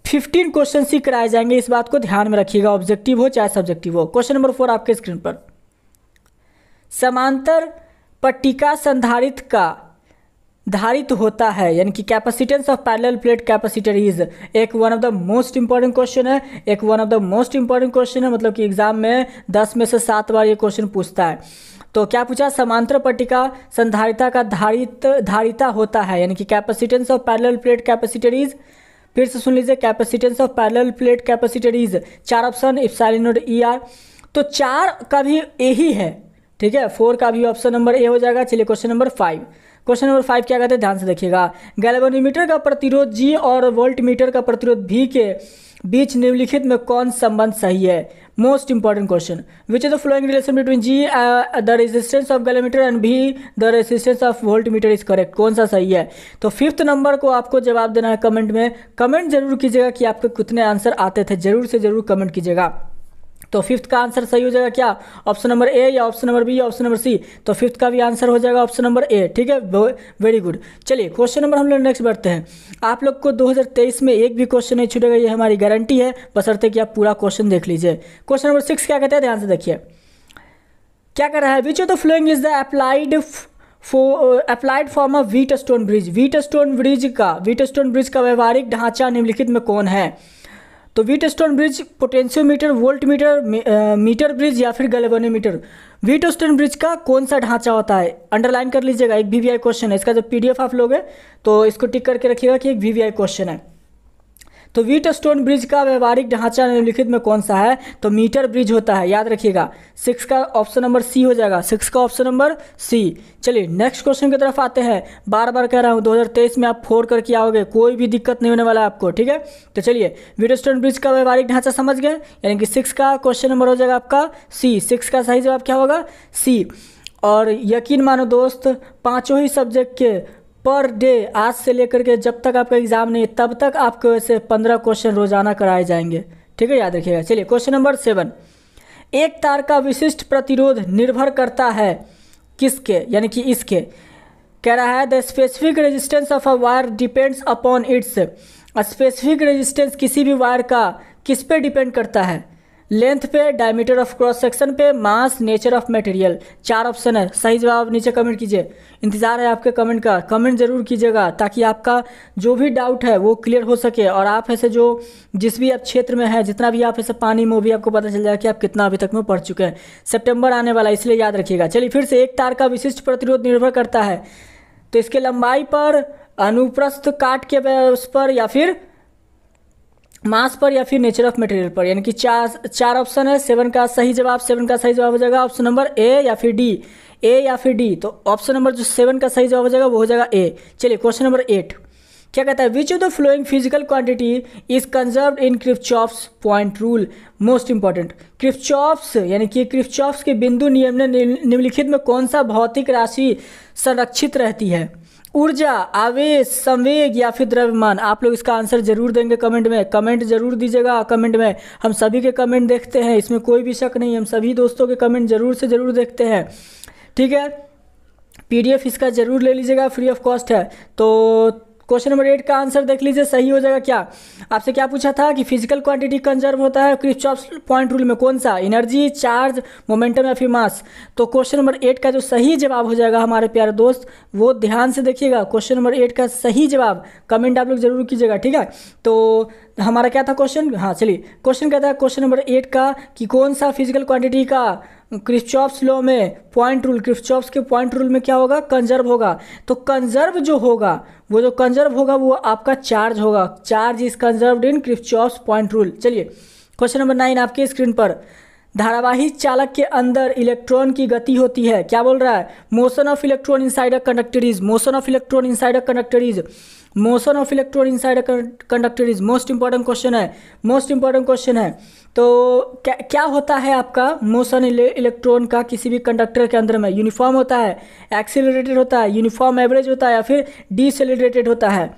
15 क्वेश्चन ही कराए जाएंगे, इस बात को ध्यान में रखिएगा, ऑब्जेक्टिव हो चाहे सब्जेक्टिव हो। क्वेश्चन नंबर 4 आपके स्क्रीन पर, समांतर पट्टिका संधारित्र का धारित होता है, यानी कि capacitance of parallel plate capacitor is. एक one of the most important question है, एक one of the most important question है, मतलब कि एग्जाम में 10 में से 7 बार ये क्वेश्चन पूछता है। तो क्या पूछा, समांतर पट्टिका संधारिता का धारिता होता है, यानी कि capacitance of parallel plate capacitor is. फिर से सुन लीजिए, capacitance of parallel plate capacitor is. 4 option epsilon not E R, तो 4 का भी ए ही है, ठीक है। 4 का भी ऑप्शन नंबर ए हो जाएगा। चलिए क्वेश्चन नंबर 5, क्वेश्चन नंबर 5 क्या कहते हैं, ध्यान से देखिएगा। गैल्वेनोमीटर का प्रतिरोध जी और वोल्टमीटर का प्रतिरोध भी के बीच निम्नलिखित में कौन संबंध सही है। Most important question, which is the flowing relation between G the resistance of galvanometer and भी the resistance of voltmeter is correct, कौन सा सही है। तो 5th नंबर को आपको जवाब देना है कमेंट में। कमेंट जरूर कीजिएगा कि आपके कितने आंसर आते थे, जरूर से जरूर कमेंट कीजिएगा। तो 5th का आंसर सही हो जाएगा क्या, ऑप्शन नंबर ए या ऑप्शन नंबर बी या ऑप्शन नंबर सी। तो 5th का भी आंसर हो जाएगा ऑप्शन नंबर ए, ठीक है, वेरी गुड। चलिए क्वेश्चन नंबर हम लोग नेक्स्ट बढ़ते हैं। आप लोग को 2023 में एक भी क्वेश्चन नहीं छूटेगा, ये हमारी गारंटी है, बशर्ते कि आप पूरा क्वेश्चन देख लीजिए। क्वेश्चन नंबर 6 क्या कहते हैं, ध्यान से देखिए, क्या कर रहा है, which of the following is the applied form of Wheatstone bridge. Wheatstone bridge का व्यवहारिक ढांचा निम्नलिखित में कौन है। तो Wheatstone bridge, potentiometer, voltmeter, meter bridge या फिर गैल्वेनोमीटर। व्हीटस्टोन ब्रिज का कौन सा ढांचा होता है, अंडरलाइन कर लीजिएगा, एक वीवीआई क्वेश्चन है, इसका जब पीडीएफ आप लोगे तो इसको टिक करके रखिएगा कि एक वीवीआई क्वेश्चन है। तो व्हीटस्टोन ब्रिज का व्यवहारिक ढांचा निम्नलिखित में कौन सा है, तो मीटर ब्रिज होता है, याद रखिएगा। 6 का ऑप्शन नंबर सी हो जाएगा, 6 का ऑप्शन नंबर सी। चलिए नेक्स्ट क्वेश्चन की तरफ आते हैं। बार बार कह रहा हूँ 2023 में आप 4 करके आओगे, कोई भी दिक्कत नहीं होने वाला है आपको, ठीक है। तो चलिए व्हीटस्टोन ब्रिज का व्यवहारिक ढांचा समझ गए, यानी कि 6 का क्वेश्चन नंबर हो जाएगा आपका सी। 6 का सही जवाब क्या होगा, सी। और यकीन मानो दोस्त, 5 ही सब्जेक्ट के पर डे आज से लेकर के जब तक आपका एग्जाम नहीं तब तक आपको ऐसे 15 क्वेश्चन रोजाना कराए जाएंगे, ठीक है, याद रखिएगा। चलिए क्वेश्चन नंबर 7, एक तार का विशिष्ट प्रतिरोध निर्भर करता है किसके, यानी कि इसके। कह रहा है the specific resistance of a wire depends upon its. Specific resistance किसी भी वायर का किस पे डिपेंड करता है, लेंथ पे, डायमीटर ऑफ क्रॉस सेक्शन पे, मास, नेचर ऑफ मटेरियल। 4 ऑप्शन है, सही जवाब नीचे कमेंट कीजिए, इंतजार है आपके कमेंट का, कमेंट जरूर कीजिएगा ताकि आपका जो भी डाउट है वो क्लियर हो सके, और आप ऐसे जो जिस भी आप क्षेत्र में है, जितना भी आप ऐसे पानी में, भी आपको पता चल जाएगा कि आप कितना अभी तक में पढ़ चुके हैं। सितंबर आने वाला, इसलिए याद रखिएगा। चलिए फिर से, एक तार का विशिष्ट प्रतिरोध निर्भर करता है, तो इसके लंबाई पर, अनुप्रस्थ काट के उस पर, या फिर मास पर, या फिर नेचर ऑफ मटेरियल पर, यानी कि 4 ऑप्शन है। 7 का सही जवाब हो जाएगा ऑप्शन नंबर ए या फिर डी, ए या फिर डी। तो ऑप्शन नंबर जो 7 का सही जवाब हो जाएगा वो हो जाएगा ए। चलिए क्वेश्चन नंबर 8 क्या कहता है, which of the flowing physical quantity is conserved in Kirchhoff's point rule. Most important, Kirchhoff's यानी कि किरचॉफ्स के बिंदु नियम में निम्नलिखित में कौन सा भौतिक राशि संरक्षित रहती है, ऊर्जा, आवेश, संवेग या फिर द्रव्यमान। आप लोग इसका आंसर जरूर देंगे कमेंट में, कमेंट जरूर दीजिएगा कमेंट में। हम सभी के कमेंट देखते हैं, इसमें कोई भी शक नहीं, हम सभी दोस्तों के कमेंट जरूर से जरूर देखते हैं, ठीक है। पीडीएफ इसका जरूर ले लीजिएगा, फ्री ऑफ कॉस्ट है। तो क्वेश्चन नंबर 8 का आंसर देख लीजिए, सही हो जाएगा। क्या आपसे क्या पूछा था कि फिजिकल क्वांटिटी कंजर्व होता है किरचॉफ्स पॉइंट रूल में, कौन सा, एनर्जी, चार्ज, मोमेंटम या फिर मास। तो क्वेश्चन नंबर 8 का जो सही जवाब हो जाएगा हमारे प्यारे दोस्त, वो ध्यान से देखिएगा। क्वेश्चन नंबर 8 का सही जवाब कमेंट आप लोग जरूर कीजिएगा, ठीक है। तो हमारा क्या था क्वेश्चन, हाँ चलिए क्वेश्चन कहता है क्वेश्चन नंबर 8 का कि कौन सा फिजिकल क्वांटिटी का किरचॉफ्स लॉ में पॉइंट रूल, किरचॉफ्स के पॉइंट रूल में क्या होगा, कंजर्व होगा। तो कंजर्व जो होगा, वो जो कंजर्व होगा वो आपका चार्ज होगा, charge is conserved in Kirchhoff's point rule. चलिए क्वेश्चन नंबर 9 आपके स्क्रीन पर, धारावाही चालक के अंदर इलेक्ट्रॉन की गति होती है, क्या बोल रहा है, motion of electron inside a conductor is, motion of electron inside a conductor is, motion of electron inside a conductor is most important question है, मोस्ट इंपॉर्टेंट क्वेश्चन है। तो क्या होता है आपका मोशन इलेक्ट्रॉन का किसी भी कंडक्टर के अंदर में, यूनिफॉर्म होता है, एक्सीलरेटेड होता है, यूनिफॉर्म एवरेज होता है या फिर डिसेलरेटेड होता है।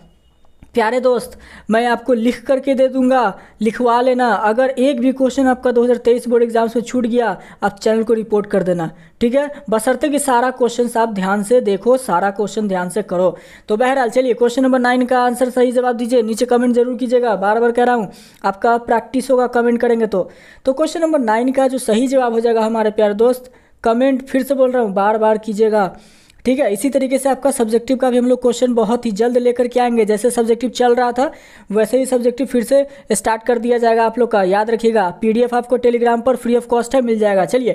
प्यारे दोस्त मैं आपको लिख करके दे दूंगा, लिखवा लेना। अगर एक भी क्वेश्चन आपका 2023 बोर्ड एग्जाम्स में छूट गया आप चैनल को रिपोर्ट कर देना, ठीक है, बशर्ते कि सारा क्वेश्चन आप ध्यान से देखो, सारा क्वेश्चन ध्यान से करो। तो बहरहाल चलिए क्वेश्चन नंबर 9 का आंसर सही जवाब दीजिए, नीचे कमेंट जरूर कीजिएगा, बार बार कह रहा हूँ आपका प्रैक्टिस होगा कमेंट करेंगे तो क्वेश्चन नंबर 9 का जो सही जवाब हो जाएगा हमारे प्यारे दोस्त, कमेंट फिर से बोल रहा हूँ बार बार कीजिएगा, ठीक है। इसी तरीके से आपका सब्जेक्टिव का भी हम लोग क्वेश्चन बहुत ही जल्द लेकर के आएंगे, जैसे सब्जेक्टिव चल रहा था वैसे ही सब्जेक्टिव फिर से स्टार्ट कर दिया जाएगा आप लोग का, याद रखिएगा। पीडीएफ आपको टेलीग्राम पर फ्री ऑफ कॉस्ट है, मिल जाएगा। चलिए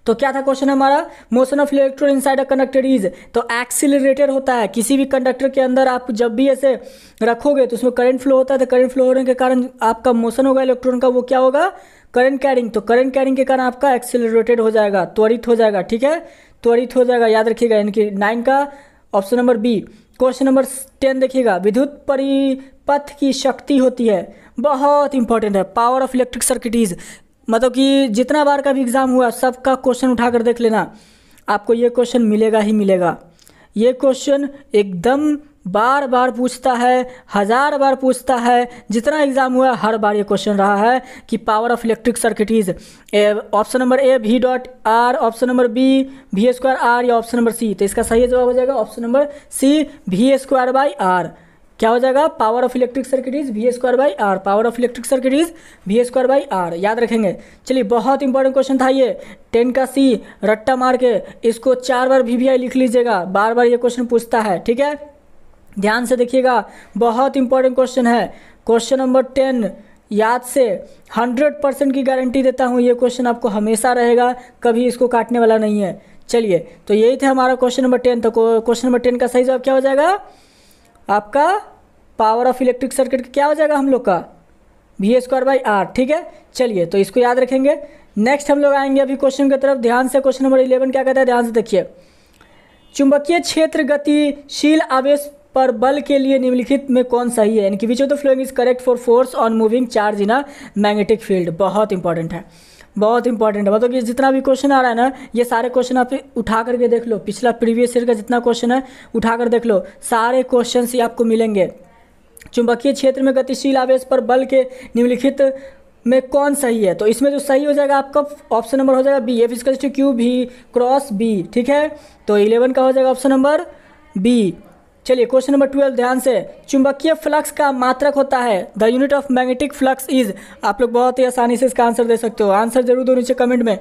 तो क्या था क्वेश्चन हमारा, motion of electron inside a conductor is, तो एक्सीलरेटेड होता है किसी भी कंडक्टर के अंदर, आप जब भी ऐसे रखोगे तो उसमें करंट फ्लो होता है, तो करंट फ्लो होने के कारण आपका मोशन होगा इलेक्ट्रॉन का, वो क्या होगा, करंट कैरिंग, तो करंट कैरिंग के कारण आपका एक्सीलरेटेड हो जाएगा, त्वरित हो जाएगा, ठीक है, त्वरित हो जाएगा, याद रखिएगा। यानी कि 9 का option number B. Question number 10 देखिएगा, विद्युत परिपथ की शक्ति होती है, बहुत इंपॉर्टेंट है, power of electric circuit is, मतलब कि जितना बार का भी एग्जाम हुआ सबका क्वेश्चन उठाकर देख लेना, आपको ये क्वेश्चन मिलेगा ही मिलेगा। ये क्वेश्चन एकदम बार बार पूछता है, 1000 बार पूछता है, जितना एग्जाम हुआ हर बार ये क्वेश्चन रहा है कि power of electric circuit is, option number A V dot R, option number B V square R या ऑप्शन नंबर सी। तो इसका सही जवाब हो जाएगा option number C V square by R. क्या हो जाएगा, power of electric circuit is V square by R, power of electric circuit is V square by R, याद रखेंगे। चलिए बहुत इंपॉर्टेंट क्वेश्चन था ये, 10 का सी, रट्टा मार के इसको 4 बार VVI लिख लीजिएगा, बार बार ये क्वेश्चन पूछता है, ठीक है, ध्यान से देखिएगा, बहुत इंपॉर्टेंट क्वेश्चन है। क्वेश्चन नंबर 10 याद से 100% की गारंटी देता हूँ, ये क्वेश्चन आपको हमेशा रहेगा, कभी इसको काटने वाला नहीं है। चलिए तो यही था हमारा क्वेश्चन नंबर 10। तो क्वेश्चन नंबर 10 का सही जवाब क्या हो जाएगा आपका, पावर ऑफ इलेक्ट्रिक सर्किट क्या हो जाएगा हम लोग का, V स्क्वायर बाई आर, ठीक है। चलिए तो इसको याद रखेंगे। नेक्स्ट हम लोग आएंगे अभी क्वेश्चन की तरफ, ध्यान से। क्वेश्चन नंबर 11 क्या कहता है, ध्यान से देखिए, चुंबकीय क्षेत्र गतिशील आवेश पर बल के लिए निम्नलिखित में कौन सही है, यानी कि विच of the following is correct for force on moving charge in a magnetic field. बहुत इंपॉर्टेंट है, बहुत इंपॉर्टेंट है, मतलब कि जितना भी क्वेश्चन आ रहा है ना, ये सारे क्वेश्चन आप उठा करके देख लो, पिछला प्रीवियस ईयर का जितना क्वेश्चन है उठा कर देख लो, सारे क्वेश्चन ही आपको मिलेंगे। चुंबकीय क्षेत्र में गतिशील आवेश पर बल के निम्नलिखित में कौन सही है, तो इसमें जो सही हो जाएगा आपका ऑप्शन नंबर हो जाएगा B, F=Q V cross B, ठीक है। तो 11 का हो जाएगा ऑप्शन नंबर बी। चलिए क्वेश्चन नंबर 12 ध्यान से, चुंबकीय फ्लक्स का मात्रक होता है, the unit of magnetic flux is. आप लोग बहुत ही आसानी से इसका आंसर दे सकते हो, आंसर जरूर दो नीचे कमेंट में,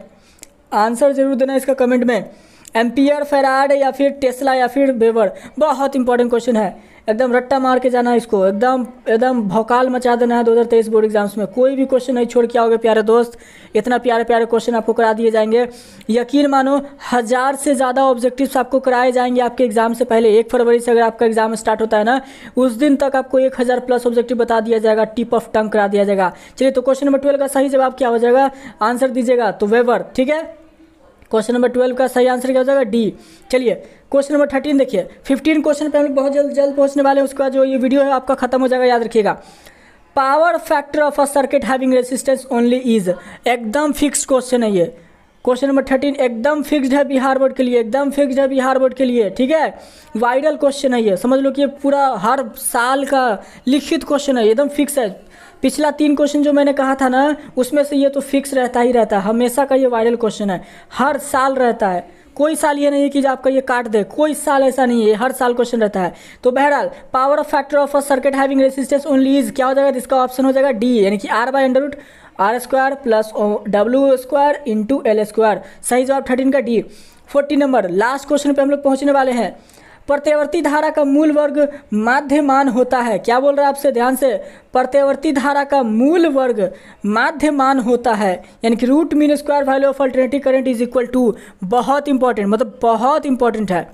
आंसर जरूर देना इसका कमेंट में, एम्पियर, फैराड या फिर टेस्ला या फिर वेबर। बहुत इंपॉर्टेंट क्वेश्चन है, एकदम रट्टा मार के जाना है इसको, एकदम एकदम भौकाल मचा देना है 2023 बोर्ड एग्जाम्स में, कोई भी क्वेश्चन नहीं छोड़ के आओगे प्यारे दोस्त, इतना प्यारे प्यारे क्वेश्चन आपको करा दिए जाएंगे। यकीन मानो 1000 से ज़्यादा ऑब्जेक्टिव्स आपको कराए जाएंगे आपके एग्जाम से पहले। 1 फरवरी से अगर आपका एग्जाम स्टार्ट होता है ना, उस दिन तक आपको 1000 प्लस ऑब्जेक्टिव बता दिया जाएगा, टिप ऑफ टंग करा दिया जाएगा। चलिए तो क्वेश्चन नंबर 12 का सही जवाब क्या हो जाएगा, आंसर दीजिएगा, तो वेबर, ठीक है। क्वेश्चन नंबर 12 का सही आंसर क्या हो जाएगा, डी। चलिए क्वेश्चन नंबर 13 देखिए, 15 क्वेश्चन पे हम लोग बहुत जल्द पहुंचने वाले हैं, उसके बाद जो ये वीडियो है आपका खत्म हो जाएगा, याद रखिएगा। Power factor of a circuit having resistance only is, एकदम फिक्स क्वेश्चन है ये। क्वेश्चन नंबर 13 एकदम फिक्स्ड है बिहार बोर्ड के लिए, एकदम फिक्स्ड है बिहार बोर्ड के लिए, ठीक है। वाइडल क्वेश्चन है ये, समझ लो कि ये पूरा हर साल का लिखित क्वेश्चन है, एकदम फिक्स है। पिछला 3 क्वेश्चन जो मैंने कहा था ना, उसमें से ये तो फिक्स रहता ही रहता है, हमेशा का ये वाइडल क्वेश्चन है, हर साल रहता है, कोई साल ये नहीं है कि आपका ये काट दे, कोई साल ऐसा नहीं है, हर साल क्वेश्चन रहता है। तो बहरहाल power of factor of a circuit having resistance only is क्या हो जाएगा, इसका ऑप्शन हो जाएगा डी, यानी कि R/√R² plus W² into L²। सही जवाब 13 का डी। 40 नंबर लास्ट क्वेश्चन पे हम लोग पहुंचने वाले हैं। प्रत्यवर्ती धारा का मूल वर्ग माध्यमान होता है, क्या बोल रहा है आपसे, ध्यान से, प्रत्यवर्ती धारा का मूल वर्ग माध्यमान होता है, यानी कि root mean square value of alternative current is equal to, बहुत इंपॉर्टेंट, मतलब बहुत इंपॉर्टेंट है।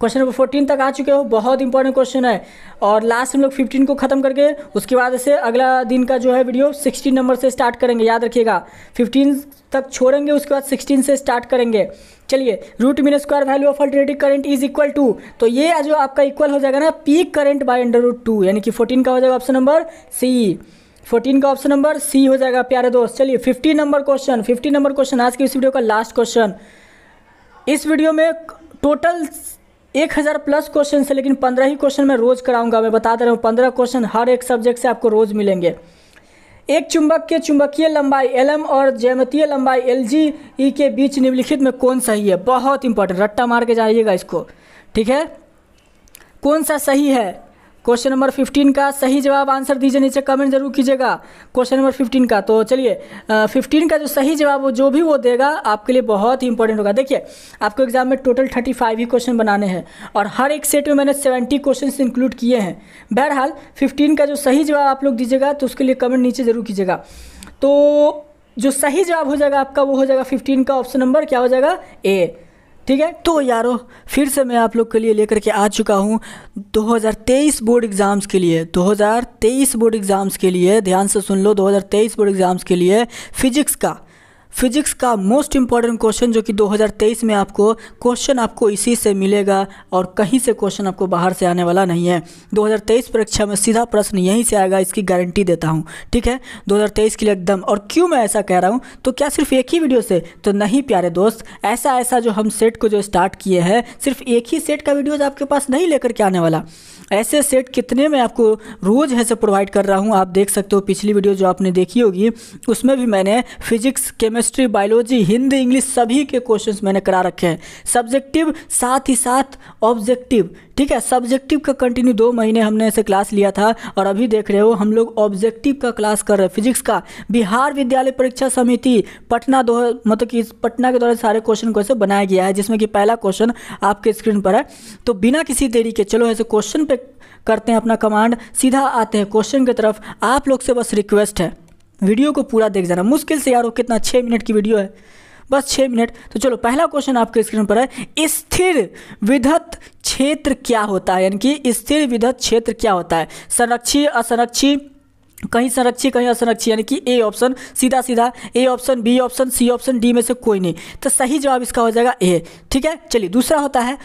क्वेश्चन नंबर 14 तक आ चुके हो, बहुत इंपॉर्टेंट क्वेश्चन है। और लास्ट हम लोग 15 को ख़त्म करके उसके बाद से अगला दिन का जो है वीडियो 16 नंबर से स्टार्ट करेंगे, याद रखिएगा। 15 तक छोड़ेंगे, उसके बाद 16 से स्टार्ट करेंगे। चलिए, root mean square value of alternating current is equal to, तो ये जो आपका इक्वल हो जाएगा ना पीक करंट बाय √2, यानी कि 14 का हो जाएगा ऑप्शन नंबर सी। 14 का ऑप्शन नंबर सी हो जाएगा प्यारे दोस्त। चलिए 15 नंबर क्वेश्चन आज की इस वीडियो का लास्ट क्वेश्चन। इस वीडियो में टोटल 1000 प्लस क्वेश्चन है, लेकिन 15 ही क्वेश्चन मैं रोज़ कराऊंगा। मैं बता दे रहा हूँ 15 क्वेश्चन हर एक सब्जेक्ट से आपको रोज़ मिलेंगे। एक चुंबक के चुंबकीय लंबाई Lm और ज्यामितीय लंबाई Lg के बीच निम्नलिखित में कौन सही है? बहुत इंपॉर्टेंट, रट्टा मार के जाइएगा इसको, ठीक है। कौन सा सही है? क्वेश्चन नंबर 15 का सही जवाब आंसर दीजिए, नीचे कमेंट जरूर कीजिएगा क्वेश्चन नंबर 15 का। तो चलिए 15 का जो सही जवाब जो भी वो देगा आपके लिए बहुत ही इंपॉर्टेंट होगा। देखिए, आपको एग्जाम में टोटल 35 ही क्वेश्चन बनाने हैं और हर एक सेट में मैंने 70 क्वेश्चन इंक्लूड किए हैं। बहरहाल 15 का जो सही जवाब आप लोग दीजिएगा तो उसके लिए कमेंट नीचे जरूर कीजिएगा। तो जो सही जवाब हो जाएगा आपका वो हो जाएगा 15 का ऑप्शन नंबर क्या हो जाएगा? ए, ठीक है। तो यारो फिर से मैं आप लोग के लिए लेकर के आ चुका हूँ 2023 बोर्ड एग्ज़ाम्स के लिए। 2023 बोर्ड एग्ज़ाम्स के लिए ध्यान से सुन लो, 2023 बोर्ड एग्ज़ाम्स के लिए फिजिक्स का मोस्ट इंपॉर्टेंट क्वेश्चन, जो कि 2023 में आपको क्वेश्चन आपको इसी से मिलेगा और कहीं से क्वेश्चन आपको बाहर से आने वाला नहीं है। 2023 परीक्षा में सीधा प्रश्न यहीं से आएगा, इसकी गारंटी देता हूँ, ठीक है। 2023 के लिए एकदम। और क्यों मैं ऐसा कह रहा हूँ, तो क्या सिर्फ एक ही वीडियो से? तो नहीं प्यारे दोस्त, ऐसा जो हम सेट को जो स्टार्ट किए हैं, सिर्फ एक ही सेट का वीडियोज आपके पास नहीं लेकर के आने वाला। ऐसे सेट कितने मैं आपको रोज़ ऐसे प्रोवाइड कर रहा हूँ। आप देख सकते हो पिछली वीडियो जो आपने देखी होगी उसमें भी मैंने physics, chemistry, biology, Hindi, English सभी के क्वेश्चंस मैंने करा रखे हैं। सब्जेक्टिव साथ ही साथ ऑब्जेक्टिव, ठीक है। सब्जेक्टिव का कंटिन्यू 2 महीने हमने ऐसे क्लास लिया था और अभी देख रहे हो हम लोग ऑब्जेक्टिव का क्लास कर रहे हैं। फिजिक्स का बिहार विद्यालय परीक्षा समिति पटना मतलब कि पटना के द्वारा सारे क्वेश्चन को ऐसे बनाया गया है, जिसमें कि पहला क्वेश्चन आपके स्क्रीन पर है। तो बिना किसी देरी के चलो ऐसे क्वेश्चन पे करते हैं अपना कमांड, सीधा आते हैं क्वेश्चन की तरफ। आप लोग से बस रिक्वेस्ट है, वीडियो को पूरा देख जाना। मुश्किल से यार वो कितना 6 मिनट की वीडियो है, बस 6 मिनट। तो चलो पहला क्वेश्चन आपके स्क्रीन पर है, स्थिर विद्युत क्षेत्र क्या होता है? यानी कि स्थिर विद्युत क्षेत्र क्या होता है? संरक्षी, असंरक्षी, कहीं संरक्षी कहीं असंरक्षी, यानी कि ए ऑप्शन, सीधा A option, B option, C option, D में से कोई नहीं। तो सही जवाब इसका हो जाएगा ए, ठीक है। चलिए दूसरा होता है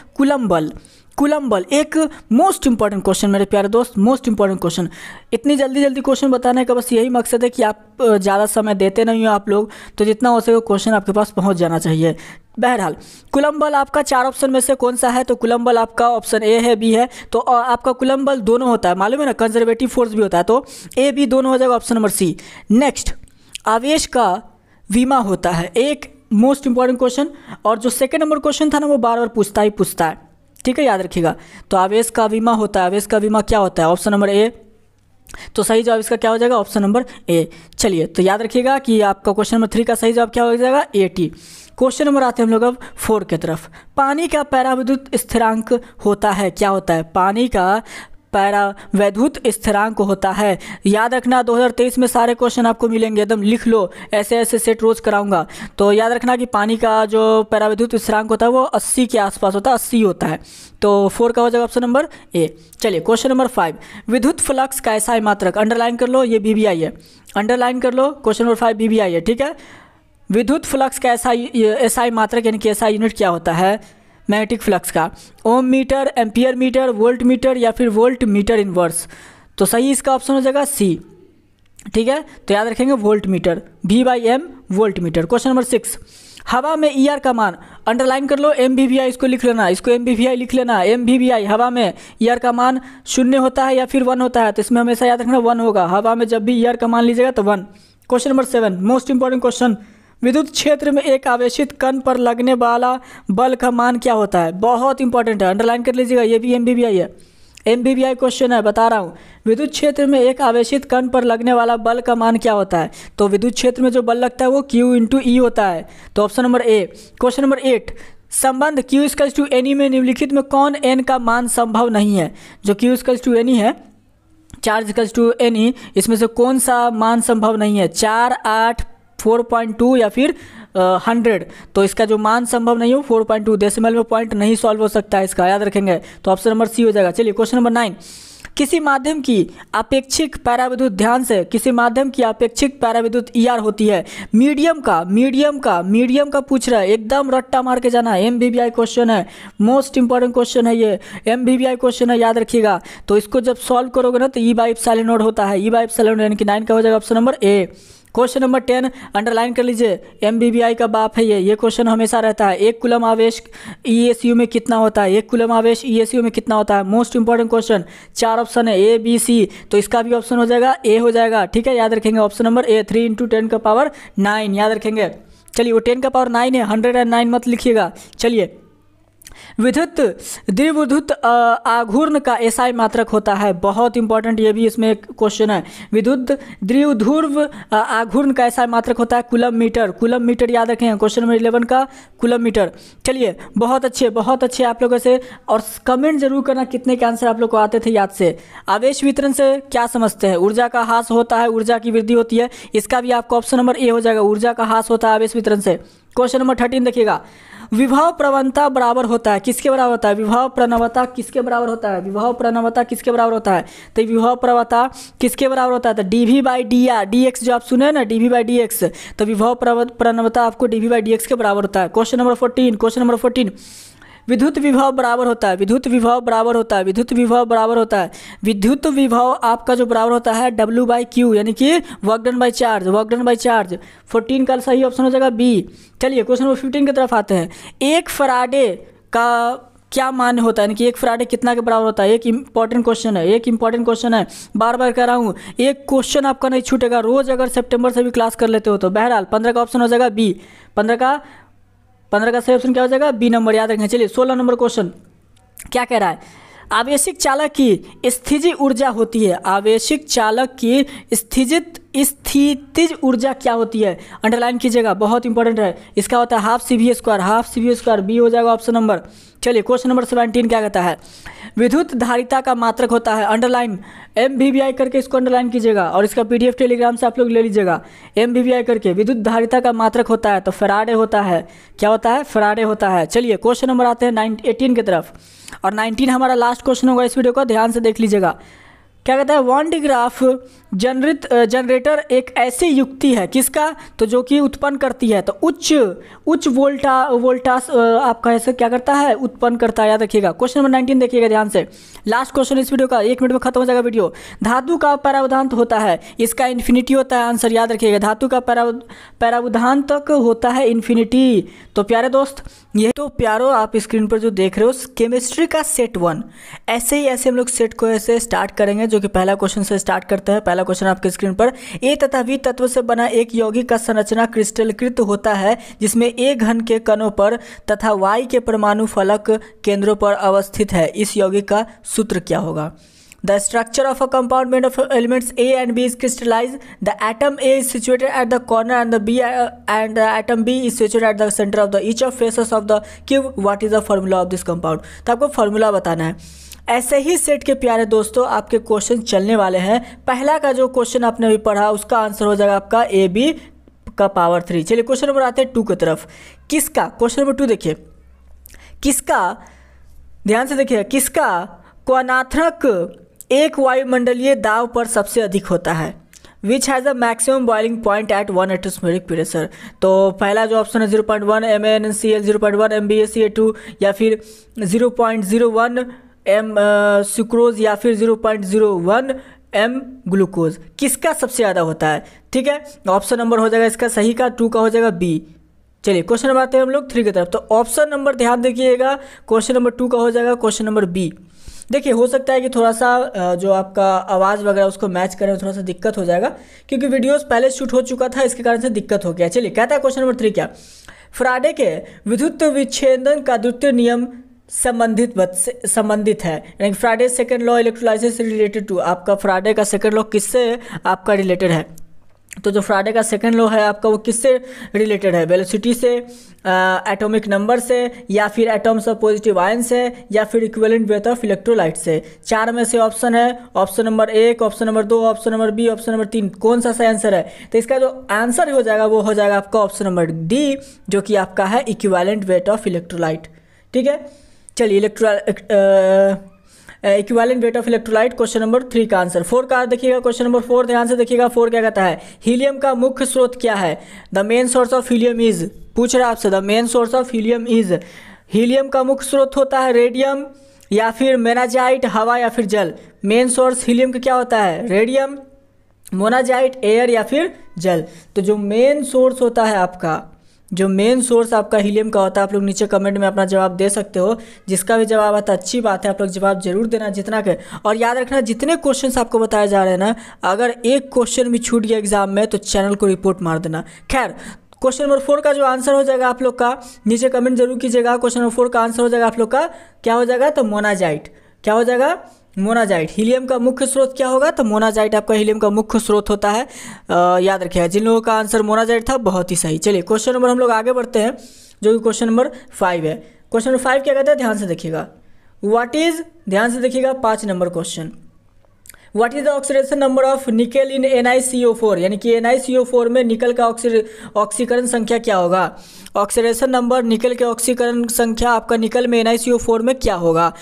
कूलम बल, एक मोस्ट इंपॉर्टेंट क्वेश्चन मेरे प्यारे दोस्त, मोस्ट इंपॉर्टेंट क्वेश्चन। इतनी जल्दी क्वेश्चन बताने का बस यही मकसद है कि आप ज़्यादा समय देते नहीं हो आप लोग, तो जितना हो सके क्वेश्चन आपके पास पहुंच जाना चाहिए। बहरहाल कूलम बल आपका 4 ऑप्शन में से कौन सा है? तो कूलम बल आपका ऑप्शन ए है, बी है। तो आपका कूलम बल दोनों होता है, मालूम है ना, कंजर्वेटिव फोर्स भी होता है। तो ए बी दोनों हो जाएगा ऑप्शन नंबर सी। नेक्स्ट, आवेश का विमा होता है, एक मोस्ट इंपॉर्टेंट क्वेश्चन। और जो सेकेंड नंबर क्वेश्चन था ना वो बार बार पूछता है, ठीक है, याद रखिएगा। तो आवेश का विमा होता है, आवेश का विमा क्या होता है? ऑप्शन नंबर ए। तो सही जवाब इसका क्या हो जाएगा? ऑप्शन नंबर ए। चलिए तो याद रखिएगा कि आपका क्वेश्चन नंबर 3 का सही जवाब क्या हो जाएगा? 80। क्वेश्चन नंबर आते हैं हम लोग अब 4 की तरफ। पानी का पैराविद्युत स्थिरांक होता है, क्या होता है? पानी का पैरावैद्युत स्थिरांक होता है। याद रखना 2023 में सारे क्वेश्चन आपको मिलेंगे, एकदम लिख लो, ऐसे सेट रोज कराऊंगा। तो याद रखना कि पानी का जो पैरावैद्युत स्थिरांक होता है वो 80 के आसपास होता है, 80 होता है। तो 4 का हो जाएगा ऑप्शन नंबर ए। चलिए क्वेश्चन नंबर 5, विद्युत फ्लक्स का एसआई मात्रक, अंडरलाइन कर लो, ये बीबीआई है, अंडरलाइन कर लो। क्वेश्चन नंबर 5 बीबीआई है, ठीक है। विद्युत फ्लक्स का एसआई मात्रक यानी कि एसआई यूनिट क्या होता है? मैग्नेटिक फ्लक्स का ohm meter, ampere meter, volt meter या फिर वोल्ट मीटर इनवर्स। तो सही इसका ऑप्शन हो जाएगा सी, ठीक है। तो याद रखेंगे volt meter, V/M volt meter. Question number 6, हवा में ER का मान, अंडरलाइन कर लो, MVVI इसको लिख लेना, इसको MVVI लिख लेना। MVVI हवा में ER का मान 0 होता है या फिर 1 होता है? तो इसमें हमेशा याद रखना 1 होगा, हवा में जब भी ER का मान लीजिएगा तो 1। Question number 7, most important question, विद्युत क्षेत्र में एक आवेशित कण पर लगने वाला बल का मान क्या होता है? बहुत इंपॉर्टेंट है, अंडरलाइन कर लीजिएगा, ये भी MVVI है, MVVI क्वेश्चन है, बता रहा हूँ। विद्युत क्षेत्र में एक आवेशित कण पर लगने वाला बल का मान क्या होता है? तो विद्युत क्षेत्र में जो बल लगता है वो Q/E होता है। तो ऑप्शन नंबर ए। क्वेश्चन नंबर 8, संबंध Q=NE में निम्नलिखित में कौन n का मान संभव नहीं है? जो Q=NE है, चार्ज=NE, इसमें से कौन सा मान संभव नहीं है? 4, 8, 4.2 या फिर 100, तो इसका जो मान संभव नहीं हो 4.2 डेसिमल में पॉइंट नहीं सॉल्व हो सकता है, इसका याद रखेंगे। तो ऑप्शन नंबर सी हो जाएगा। चलिए क्वेश्चन नंबर 9, किसी माध्यम की अपेक्षिक पैराविद्युत, ध्यान से, किसी माध्यम की अपेक्षिक पैराविद्युत ER होती है मीडियम का पूछ रहा है, एकदम रट्टा मार के जाना है। MVVI क्वेश्चन है, मोस्ट इंपॉर्टेंट क्वेश्चन है ये, MVVI क्वेश्चन है, याद रखिएगा। तो इसको जब सॉल्व करोगे ना तो E/ε होता है, E/ε यानी कि 9 का हो जाएगा ऑप्शन नंबर ए। क्वेश्चन नंबर 10 अंडरलाइन कर लीजिए, MVVI का बाप है ये क्वेश्चन हमेशा रहता है। 1 कूलम आवेश ESU में कितना होता है, 1 कूलम आवेश ESU में कितना होता है, मोस्ट इंपॉर्टेंट क्वेश्चन। 4 ऑप्शन है A B C, तो इसका भी ऑप्शन हो जाएगा ए हो जाएगा, ठीक है, याद रखेंगे ऑप्शन नंबर ए। 3 × 10 का पावर 9 याद रखेंगे। चलिए वो 10 का पावर 9 है, 109 मत लिखिएगा। चलिए विद्युत द्विविद्युत आघूर्ण का SI मात्रक होता है, बहुत इंपॉर्टेंट, ये भी इसमें एक क्वेश्चन है। विद्युत द्विध्रुव आघूर्ण का SI मात्रक होता है कूलम मीटर, याद रखें क्वेश्चन नंबर 11 का कूलम मीटर। चलिए बहुत अच्छे आप लोगों से, और कमेंट जरूर करना कितने के आंसर आप लोग को आते थे याद से। आवेश वितरण से क्या समझते हैं, ऊर्जा का ह्रास होता है, ऊर्जा की वृद्धि होती है, इसका भी आपको ऑप्शन नंबर ए हो जाएगा, ऊर्जा का ह्रास होता है आवेश वितरण से। क्वेश्चन नंबर 13 देखिएगा, विभव प्रवणता बराबर होता है, किसके बराबर होता है, विभव प्रवणता किसके बराबर होता है, विभव प्रवणता किसके बराबर होता है, तो विभव प्रवणता किसके बराबर होता है, तो dV/dr dx, जो आप सुने ना dV/dx, तो विभव प्रवणता आपको dV/dx के बराबर होता है। क्वेश्चन नंबर 14 विद्युत विभव बराबर होता है, विद्युत विभव आपका जो बराबर होता है W/Q, यानी कि वर्क डन बाय चार्ज। 14 का सही ऑप्शन हो जाएगा बी। चलिए क्वेश्चन नंबर 15 की तरफ आते हैं। एक फराडे का क्या मान होता है, यानी कि एक फराडे कितना के बराबर होता है, एक इंपॉर्टेंट क्वेश्चन है, बार बार कह रहा हूँ, एक क्वेश्चन आपका नहीं छूटेगा, रोज अगर सितंबर से भी क्लास कर लेते हो तो। बहरहाल 15 का ऑप्शन हो जाएगा बी, 15 का सही ऑप्शन क्या हो जाएगा, बी नंबर, याद रखें। चलिए 16 नंबर क्वेश्चन क्या कह रहा है, आवेशिक चालक की स्थितिज ऊर्जा होती है, आवेशिक चालक की स्थितिज ऊर्जा क्या होती है, अंडरलाइन कीजिएगा, बहुत इंपॉर्टेंट है। इसका होता है half C V square, B हो जाएगा ऑप्शन नंबर। चलिए क्वेश्चन नंबर 17 क्या कहता है, विद्युत धारिता का मात्रक होता है, अंडरलाइन MVVI करके इसको अंडरलाइन कीजिएगा, और इसका PDF टेलीग्राम से आप लोग ले लीजिएगा। MVVI करके विद्युत धारिता का मात्रक होता है तो फैराडे होता है, क्या होता है, फैराडे होता है। चलिए क्वेश्चन नंबर आते हैं 18 की तरफ, और 19 हमारा लास्ट क्वेश्चन होगा इस वीडियो का, ध्यान से देख लीजिएगा। क्या कहता है, वॉन डी ग्राफ जनरेटर एक ऐसी युक्ति है, किसका, तो जो कि उत्पन्न करती है, तो उच्च वोल्टास आपका ऐसे क्या करता है, उत्पन्न करता है, याद रखिएगा। क्वेश्चन नंबर 19 देखिएगा ध्यान से, लास्ट क्वेश्चन इस वीडियो का, 1 मिनट में खत्म हो जाएगा वीडियो। धातु का पैरावधान होता है, इसका इन्फिनिटी होता है आंसर, याद रखिएगा, धातु का पैरावधान तक होता है इन्फिनिटी। तो प्यारे दोस्त, ये तो प्यारो आप स्क्रीन पर जो देख रहे हो केमिस्ट्री का सेट 1, ऐसे हम लोग सेट को ऐसे स्टार्ट करेंगे, जो कि पहला क्वेश्चन से स्टार्ट करते हैं। पहला क्वेश्चन आपके स्क्रीन पर, ए तथा बी तत्व से बना एक यौगिक का संरचना क्रिस्टलीकृत होता है, जिसमें ए घन के कणों पर तथा वाई के परमाणु फलक केंद्रों पर अवस्थित है। इस यौगिक का सूत्र क्या होगा। The structure of a compound made of elements A and B is crystallized. The atom A is situated at the corner and the atom B is situated at the center of each of faces of the cube. What is the formula of this compound? तो आपको formula बताना है। ऐसे ही set के प्यारे दोस्तों आपके question चलने वाले हैं। पहला का जो क्वेश्चन आपने अभी पढ़ा उसका आंसर हो जाएगा आपका AB का पावर 3। चलिए क्वेश्चन नंबर आते हैं 2 की तरफ। किसका, क्वेश्चन नंबर 2 देखिए, किसका, ध्यान से देखिए, किसका क्वानाथ्रक एक वायुमंडलीय दाब पर सबसे अधिक होता है, which has a maximum boiling point at 1 atmospheric pressure. तो पहला जो ऑप्शन है 0.1 MnCl, 0.1 MbCl2, या फिर 0.01 M सुक्रोज, या फिर 0.01 M ग्लूकोज, किसका सबसे ज़्यादा होता है। ठीक है, ऑप्शन नंबर हो जाएगा इसका सही का 2 का हो जाएगा बी। चलिए क्वेश्चन नंबर आते हैं हम लोग 3 की तरफ। तो ऑप्शन नंबर ध्यान देखिएगा, क्वेश्चन नंबर 2 का हो जाएगा क्वेश्चन नंबर बी। देखिए हो सकता है कि थोड़ा सा जो आपका आवाज़ वगैरह उसको मैच करें थोड़ा सा दिक्कत हो जाएगा, क्योंकि वीडियोस पहले शूट हो चुका था, इसके कारण से दिक्कत हो गया। चलिए कहता है क्वेश्चन नंबर 3 क्या, फैराडे के विद्युत विच्छेदन का द्वितीय नियम संबंधित है, यानी Faraday second law electrolysis related to, आपका फैराडे का सेकंड लॉ किससे आपका रिलेटेड है। तो जो फ्राडे का सेकंड लॉ है आपका वो किससे रिलेटेड है? वेलोसिटी से, एटॉमिक नंबर से, या फिर एटॉम्स ऑफ पॉजिटिव आयन से, या फिर इक्विवेलेंट वेट ऑफ इलेक्ट्रोलाइट से। चार में से ऑप्शन है, option number 1, option number 2, option number B, option number 3, कौन सा सही आंसर है? तो इसका जो आंसर हो जाएगा वो हो जाएगा आपका ऑप्शन नंबर डी, जो कि आपका है इक्विवेलेंट वेट ऑफ इलेक्ट्रोलाइट। ठीक है, चलिए equivalent weight of electrolyte question number 3 का आंसर। 4 का देखिएगा, क्वेश्चन नंबर 4 ध्यान से देखिएगा। 4 क्या कहता है? हीलियम का मुख्य स्रोत क्या है? The main source of helium is, पूछ रहा है आपसे, the main source of helium is, helium का मुख्य स्रोत होता है रेडियम या फिर मोनाजाइट, हवा या फिर जल। मेन सोर्स हीलियम का क्या होता है? रेडियम, मोनाजाइट, एयर या फिर जल। तो जो मेन सोर्स होता है आपका, जो मेन सोर्स आपका हीलियम का होता है, आप लोग नीचे कमेंट में अपना जवाब दे सकते हो। जिसका भी जवाब आता है अच्छी बात है, आप लोग जवाब जरूर देना जितना के। और याद रखना जितने क्वेश्चंस आपको बताए जा रहे हैं ना, अगर एक क्वेश्चन भी छूट गया एग्जाम में तो चैनल को रिपोर्ट मार देना। खैर, क्वेश्चन नंबर 4 का जो आंसर हो जाएगा आप लोग का, नीचे कमेंट जरूर कीजिएगा। क्वेश्चन नंबर 4 का आंसर हो जाएगा आप लोग का क्या हो जाएगा? तो मोनाजाइट। क्या हो जाएगा? मोनाजाइट। हीलियम का मुख्य स्रोत क्या होगा? तो मोनाजाइट आपका हीलियम का मुख्य स्रोत होता है। याद रखिएगा, जिन लोगों का आंसर मोनाजाइट था बहुत ही सही। चलिए क्वेश्चन नंबर हम लोग आगे बढ़ते हैं, जो कि क्वेश्चन नंबर 5 है। क्वेश्चन नंबर 5 क्या कहता है? ध्यान से देखिएगा। व्हाट इज, ध्यान से देखिएगा, 5 number question. What is the oxidation number of nickel in NiCO4, यानी कि NiCO4 में निकल का ऑक्सीकरण संख्या क्या होगा? ऑक्सीडेशन नंबर निकल के ऑक्सीकरण संख्या आपका निकल में NiCO4 में क्या होगा?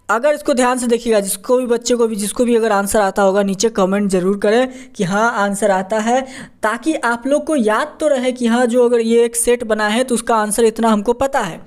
अगर इसको ध्यान से देखिएगा, जिसको भी बच्चे को भी, जिसको भी अगर आंसर आता होगा नीचे कमेंट जरूर करें कि हाँ आंसर आता है, ताकि आप लोग को याद तो रहे कि हाँ जो अगर ये एक सेट बना है तो उसका आंसर इतना हमको पता है।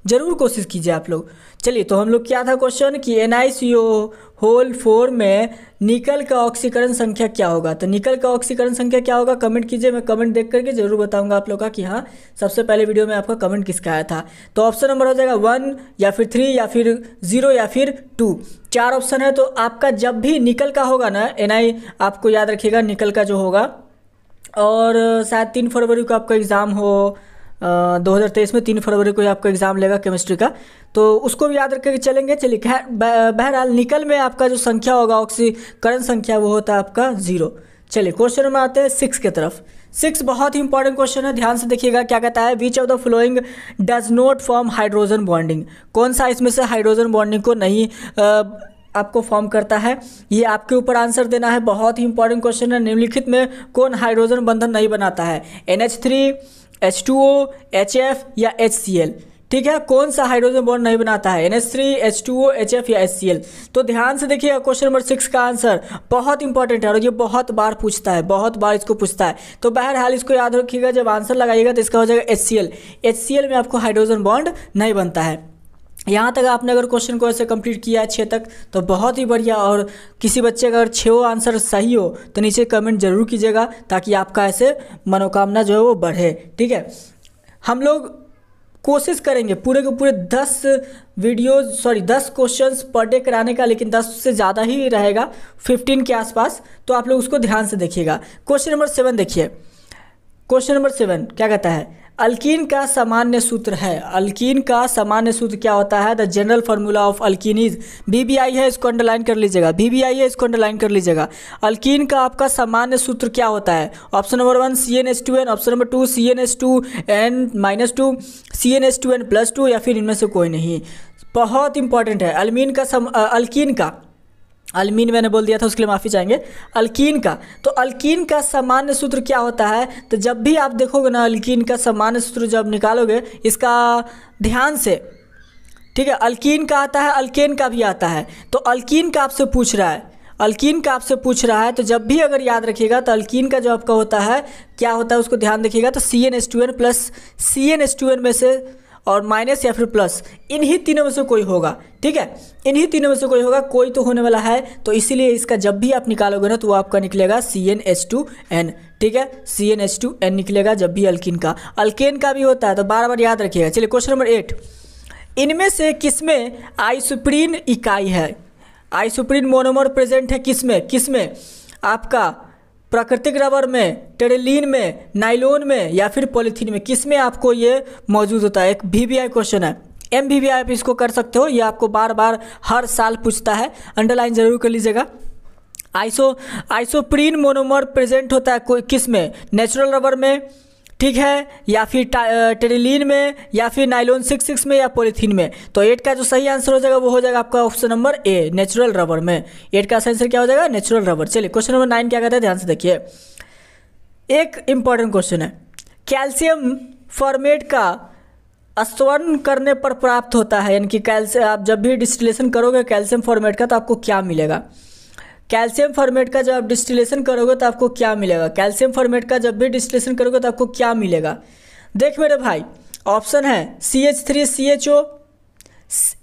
जरूर कोशिश कीजिए आप लोग। चलिए, तो हम लोग क्या था क्वेश्चन कि NiCO4 में निकल का ऑक्सीकरण संख्या क्या होगा? तो निकल का ऑक्सीकरण संख्या क्या होगा? कमेंट कीजिए, मैं कमेंट देख करके जरूर बताऊंगा आप लोग का कि हाँ सबसे पहले वीडियो में आपका कमेंट किसका आया था। तो ऑप्शन नंबर हो जाएगा 1 या फिर 3 या फिर 0 या फिर 2। 4 ऑप्शन है। तो आपका जब भी निकल का होगा ना, Ni आपको याद रखिएगा निकल का जो होगा, और शायद 3 फरवरी को आपका एग्ज़ाम हो, 2023 में 3 फरवरी को ही आपका एग्जाम लेगा केमिस्ट्री का, तो उसको भी याद रख के चलेंगे। चलिए, बहरहाल निकल में आपका जो संख्या होगा ऑक्सीकरण संख्या वो होता है आपका 0। चलिए क्वेश्चन में आते हैं 6 की तरफ। 6 बहुत ही इंपॉर्टेंट क्वेश्चन है, ध्यान से देखिएगा। क्या कहता है? Which of the flowing does not form hydrogen bonding, कौन सा इसमें से हाइड्रोजन बॉन्डिंग को नहीं आपको फॉर्म करता है? ये आपके ऊपर आंसर देना है। बहुत ही इंपॉर्टेंट क्वेश्चन है। निम्नलिखित में कौन हाइड्रोजन बंधन नहीं बनाता है? NH3, H2O, HF या HCl। ठीक है, कौन सा हाइड्रोजन बॉन्ड नहीं बनाता है? NH3, H2O, HF या HCl। तो ध्यान से देखिएगा, क्वेश्चन नंबर 6 का आंसर बहुत इंपॉर्टेंट है और ये बहुत बार पूछता है, बहुत बार इसको पूछता है। तो बहरहाल इसको याद रखिएगा, जब आंसर लगाइएगा तो इसका हो जाएगा HCl। HCl में आपको हाइड्रोजन बॉन्ड नहीं बनता है। यहाँ तक आपने अगर क्वेश्चन को ऐसे कंप्लीट किया है 6 तक तो बहुत ही बढ़िया। और किसी बच्चे का अगर 6 आंसर सही हो तो नीचे कमेंट जरूर कीजिएगा, ताकि आपका ऐसे मनोकामना जो है वो बढ़े। ठीक है, हम लोग कोशिश करेंगे पूरे के पूरे 10 क्वेश्चंस पर डे कराने का, लेकिन 10 से ज़्यादा ही रहेगा, 15 के आसपास। तो आप लोग उसको ध्यान से देखिएगा। क्वेश्चन नंबर 7 देखिए। क्वेश्चन नंबर 7 क्या कहता है? अल्कीन का सामान्य सूत्र है। अल्कीन का सामान्य सूत्र क्या होता है? The general formula of alkene is, BBI है, इसको अंडरलाइन कर लीजिएगा। BBI है, इसको अंडरलाइन कर लीजिएगा। अल्कीन का आपका सामान्य सूत्र क्या होता है? Option number 1 CnH2n, option number 2 CnH2n-2, CnH2n+2, या फिर इनमें से कोई नहीं। बहुत इंपॉर्टेंट है। अल्कीन का, अल्मीन मैंने बोल दिया था, उसके लिए माफ़ी चाहेंगे। अल्कीन का, तो अल्कीन का सामान्य सूत्र क्या होता है? तो जब भी आप देखोगे ना अल्कीन का सामान्य सूत्र जब निकालोगे, इसका ध्यान से, ठीक है, अल्कीन का आता है, अल्केन का भी आता है। तो अल्कीन का आपसे पूछ रहा है, अल्कीन का आपसे पूछ रहा है, तो जब भी अगर याद रखिएगा तो अल्कीन का जो आपका होता है क्या होता है उसको ध्यान देखिएगा। तो CnH2n प्लस, CnH2n में से और माइनस या फिर प्लस, इन्हीं तीनों में से कोई होगा। ठीक है, इन्हीं तीनों में से कोई होगा, कोई तो होने वाला है। तो इसीलिए इसका जब भी आप निकालोगे ना तो वो आपका निकलेगा CnH2n। ठीक है, CnH2n निकलेगा जब भी अल्कीन का। अल्केन का भी होता है, तो बार बार याद रखिएगा। चलिए क्वेश्चन नंबर 8, इनमें से किसमें आइसोप्रीन इकाई है? आइसोप्रीन मोनोमर प्रेजेंट है किसमें? आपका प्राकृतिक रबर में, टेरेलिन में, नाइलोन में या फिर पॉलीथीन में, किसमें आपको ये मौजूद होता है? एक BBI क्वेश्चन है, MBBI आप इसको कर सकते हो, ये आपको बार बार हर साल पूछता है, अंडरलाइन जरूर कर लीजिएगा। आइसोप्रीन मोनोमर प्रेजेंट होता है कोई किस में, नेचुरल रबर में, ठीक है, या फिर टेरिलीन में, या फिर नाइलॉन 66 में, या पॉलीथीन में। तो 8 का जो सही आंसर हो जाएगा वो हो जाएगा आपका ऑप्शन नंबर ए, नेचुरल रबर में। 8 का सही आंसर क्या हो जाएगा, नेचुरल रबर। चलिए क्वेश्चन नंबर 9 क्या कहता है, ध्यान से देखिए, एक इंपॉर्टेंट क्वेश्चन है। कैल्शियम फॉर्मेट का स्तवन करने पर प्राप्त होता है, यानी कि कैल्शियम, आप जब भी डिस्टिलेशन करोगे कैल्शियम फॉर्मेट का तो आपको क्या मिलेगा, कैल्शियम फॉर्मेट का जब आप डिस्टिलेशन करोगे तो आपको क्या मिलेगा, कैल्शियम फॉर्मेट का जब भी डिस्टिलेशन करोगे तो आपको क्या मिलेगा। देख मेरे भाई, ऑप्शन है CH3CHO,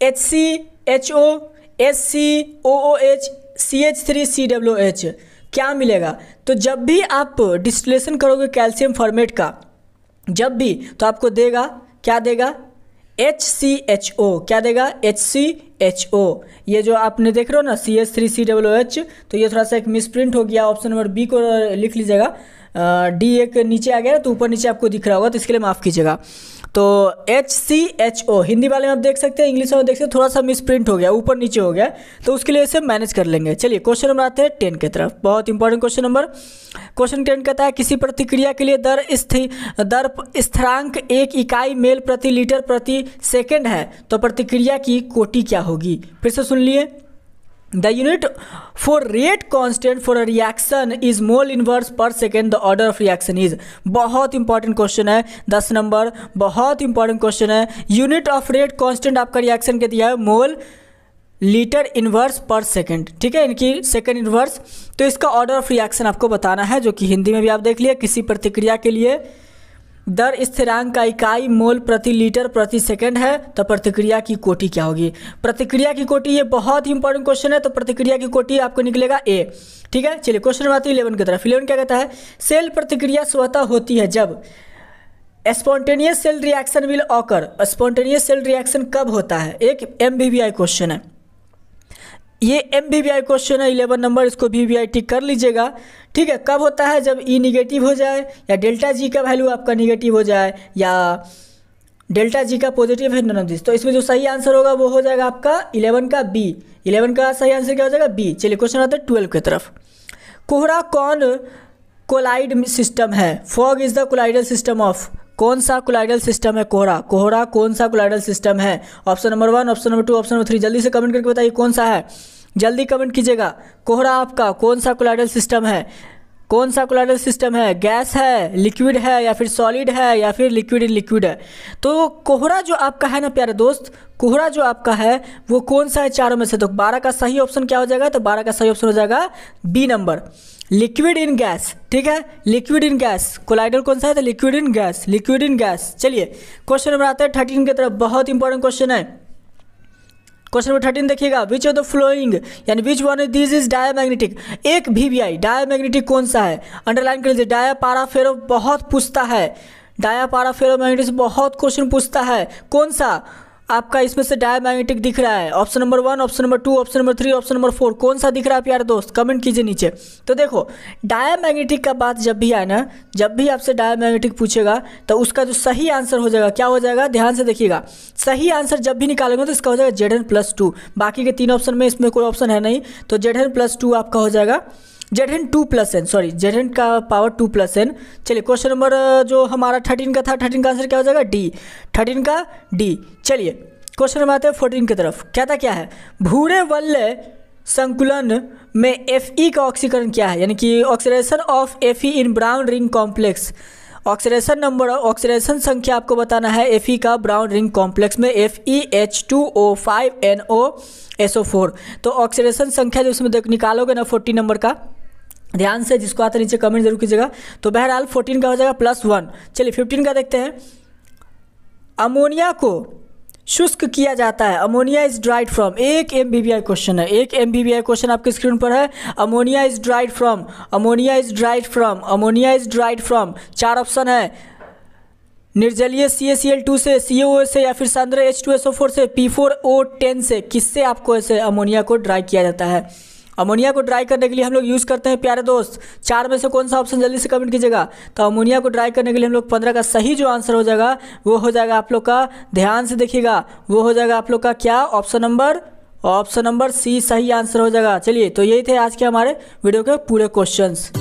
HCHO, SCOOH, CH3COOH। क्या मिलेगा, तो जब भी आप डिस्टिलेशन करोगे कैल्शियम फॉर्मेट का, जब भी, तो आपको देगा, क्या देगा, HCHO। क्या देगा, HCHO। ये जो आपने देख रहे हो ना CH3COOH, तो ये थोड़ा सा एक मिसप्रिंट हो गया, ऑप्शन नंबर बी को लिख लीजिएगा। डी एक नीचे आ गया तो ऊपर नीचे आपको दिख रहा होगा, तो इसके लिए माफ़ कीजिएगा। तो HCHO हिंदी वाले में आप देख सकते हैं, इंग्लिश में देख सकते हैं, थोड़ा सा मिसप्रिंट हो गया, ऊपर नीचे हो गया, तो उसके लिए इसे मैनेज कर लेंगे। चलिए क्वेश्चन नंबर आते हैं 10 की तरफ, बहुत इंपॉर्टेंट क्वेश्चन नंबर। क्वेश्चन 10 कहता है, किसी प्रतिक्रिया के लिए दर स्थिरांक 1 इकाई मेल प्रति लीटर प्रति सेकेंड है, तो प्रतिक्रिया की कोटि क्या होगी। फिर से सुन लिए, the unit for rate constant for a reaction is mole inverse per second, the order of reaction is. बहुत इंपॉर्टेंट क्वेश्चन है, 10 नंबर, बहुत इंपॉर्टेंट क्वेश्चन है। यूनिट ऑफ रेट कांस्टेंट आपका रिएक्शन के दिया है mole litre inverse per second, ठीक है, इनकी सेकेंड इनवर्स। तो इसका ऑर्डर ऑफ रिएक्शन आपको बताना है, जो कि हिंदी में भी आप देख लिए, किसी प्रतिक्रिया के लिए दर स्थिरांक का इकाई मोल प्रति लीटर प्रति सेकंड है, तो प्रतिक्रिया की कोटि क्या होगी। प्रतिक्रिया की कोटि, ये बहुत ही इंपॉर्टेंट क्वेश्चन है, तो प्रतिक्रिया की कोटि आपको निकलेगा ए, ठीक है। चलिए क्वेश्चन नंबर आती है 11 की तरफ। 11 क्या कहता है, सेल प्रतिक्रिया स्वतः होती है जब spontaneous cell reaction will occur. Spontaneous cell reaction कब होता है, एक MBBI क्वेश्चन है, ये MBBI क्वेश्चन है 11 नंबर, इसको VBI टिक कर लीजिएगा, ठीक है। कब होता है, जब E निगेटिव हो जाए, या डेल्टा G का वैल्यू आपका निगेटिव हो जाए, या डेल्टा G का पॉजिटिव है, नन ऑफ दिस। तो इसमें जो सही आंसर होगा वो हो जाएगा आपका 11 का B। 11 का सही आंसर क्या हो जाएगा, B। चलिए क्वेश्चन आता है 12 की तरफ। कोहरा कौन कोलाइड सिस्टम है, fog is the colloidal system of. कौन सा कोलाइडल सिस्टम है कोहरा, कोहरा कौन सा कोलाइडल सिस्टम है। Option number 1, option number 2, option number 3, जल्दी से कमेंट करके बताइए कौन सा है, जल्दी कमेंट कीजिएगा। कोहरा आपका कौन सा कोलाइडल सिस्टम है, कौन सा कोलाइडल सिस्टम है, गैस है, लिक्विड है, या फिर सॉलिड है, या फिर लिक्विड इन लिक्विड है। तो कोहरा जो आपका है ना प्यारे दोस्त, कोहरा जो आपका है वो कौन सा है चारों में से, तो 12 का सही ऑप्शन क्या हो जाएगा, तो 12 का सही ऑप्शन हो जाएगा B number, liquid in gas, ठीक है, लिक्विड इन गैस। कोलाइडल कौन सा है, तो liquid in gas, liquid in gas. चलिए क्वेश्चन नंबर आता है 13 की तरफ, बहुत इंपॉर्टेंट क्वेश्चन है। क्वेश्चन नंबर 13 देखिएगा, विच ऑफ द फ्लोइंग, यानी which one of this is diamagnetic. एक VBI डायामैग्नेटिक कौन सा है, अंडरलाइन कर लीजिए। डाया पारा फेरो बहुत पूछता है, डाया पारा फेरो मैग्नेटिक से बहुत क्वेश्चन पूछता है, कौन सा आपका इसमें से डायामैग्नेटिक दिख रहा है। Option number 1, option number 2, option number 3, option number 4, कौन सा दिख रहा है प्यारे दोस्त, कमेंट कीजिए नीचे। तो देखो डायामैग्नेटिक का बात जब भी आए ना, जब भी आपसे डायामैग्नेटिक पूछेगा तो उसका जो सही आंसर हो जाएगा क्या हो जाएगा, ध्यान से देखिएगा। सही आंसर जब भी निकालेंगे तो इसका हो जाएगा ZN+2। बाकी के 3 ऑप्शन में इसमें कोई ऑप्शन है नहीं, तो ZN+2 आपका हो जाएगा, ZN2+N, सॉरी ZN का पावर 2+N। चलिए क्वेश्चन नंबर जो हमारा 13 का था, 13 का आंसर क्या हो जाएगा, D, 13 का D। चलिए क्वेश्चन नंबर आते हैं 14 की तरफ। कहता क्या है, भूरे वलय संकुलन में Fe का ऑक्सीकरण क्या है, यानी कि oxidation of Fe in brown ring complex. Oxidation number, oxidation संख्या आपको बताना है Fe का ब्राउन रिंग कॉम्प्लेक्स में, FeH2O5NO SO4। तो ऑक्सीडेशन संख्या जो उसमें निकालोगे ना 14 नंबर का, ध्यान से, जिसको आता नीचे कमेंट जरूर कीजिएगा। तो बहरहाल 14 का हो जाएगा +1। चलिए 15 का देखते हैं। अमोनिया को शुष्क किया जाता है, अमोनिया इज ड्राइड फ्रॉम। एक MBBI क्वेश्चन है, एक MBBI क्वेश्चन आपके स्क्रीन पर है। Ammonia is dried from, ammonia is dried from, ammonia is dried from. 4 option है, निर्जलीय CaCl2 से, CaOH से, या फिर सांद्र H2SO4 से, P4O10 से। किससे आपको ऐसे अमोनिया को ड्राई किया जाता है। अमोनिया को ड्राई करने के लिए हम लोग यूज़ करते हैं प्यारे दोस्त, 4 में से कौन सा ऑप्शन, जल्दी से कमेंट कीजिएगा। तो अमोनिया को ड्राई करने के लिए हम लोग 15 का सही जो आंसर हो जाएगा वो हो जाएगा आप लोग का, ध्यान से देखिएगा, वो हो जाएगा आप लोग का क्या, option number option number C सही आंसर हो जाएगा। चलिए, तो यही थे आज के हमारे वीडियो के पूरे क्वेश्चंस।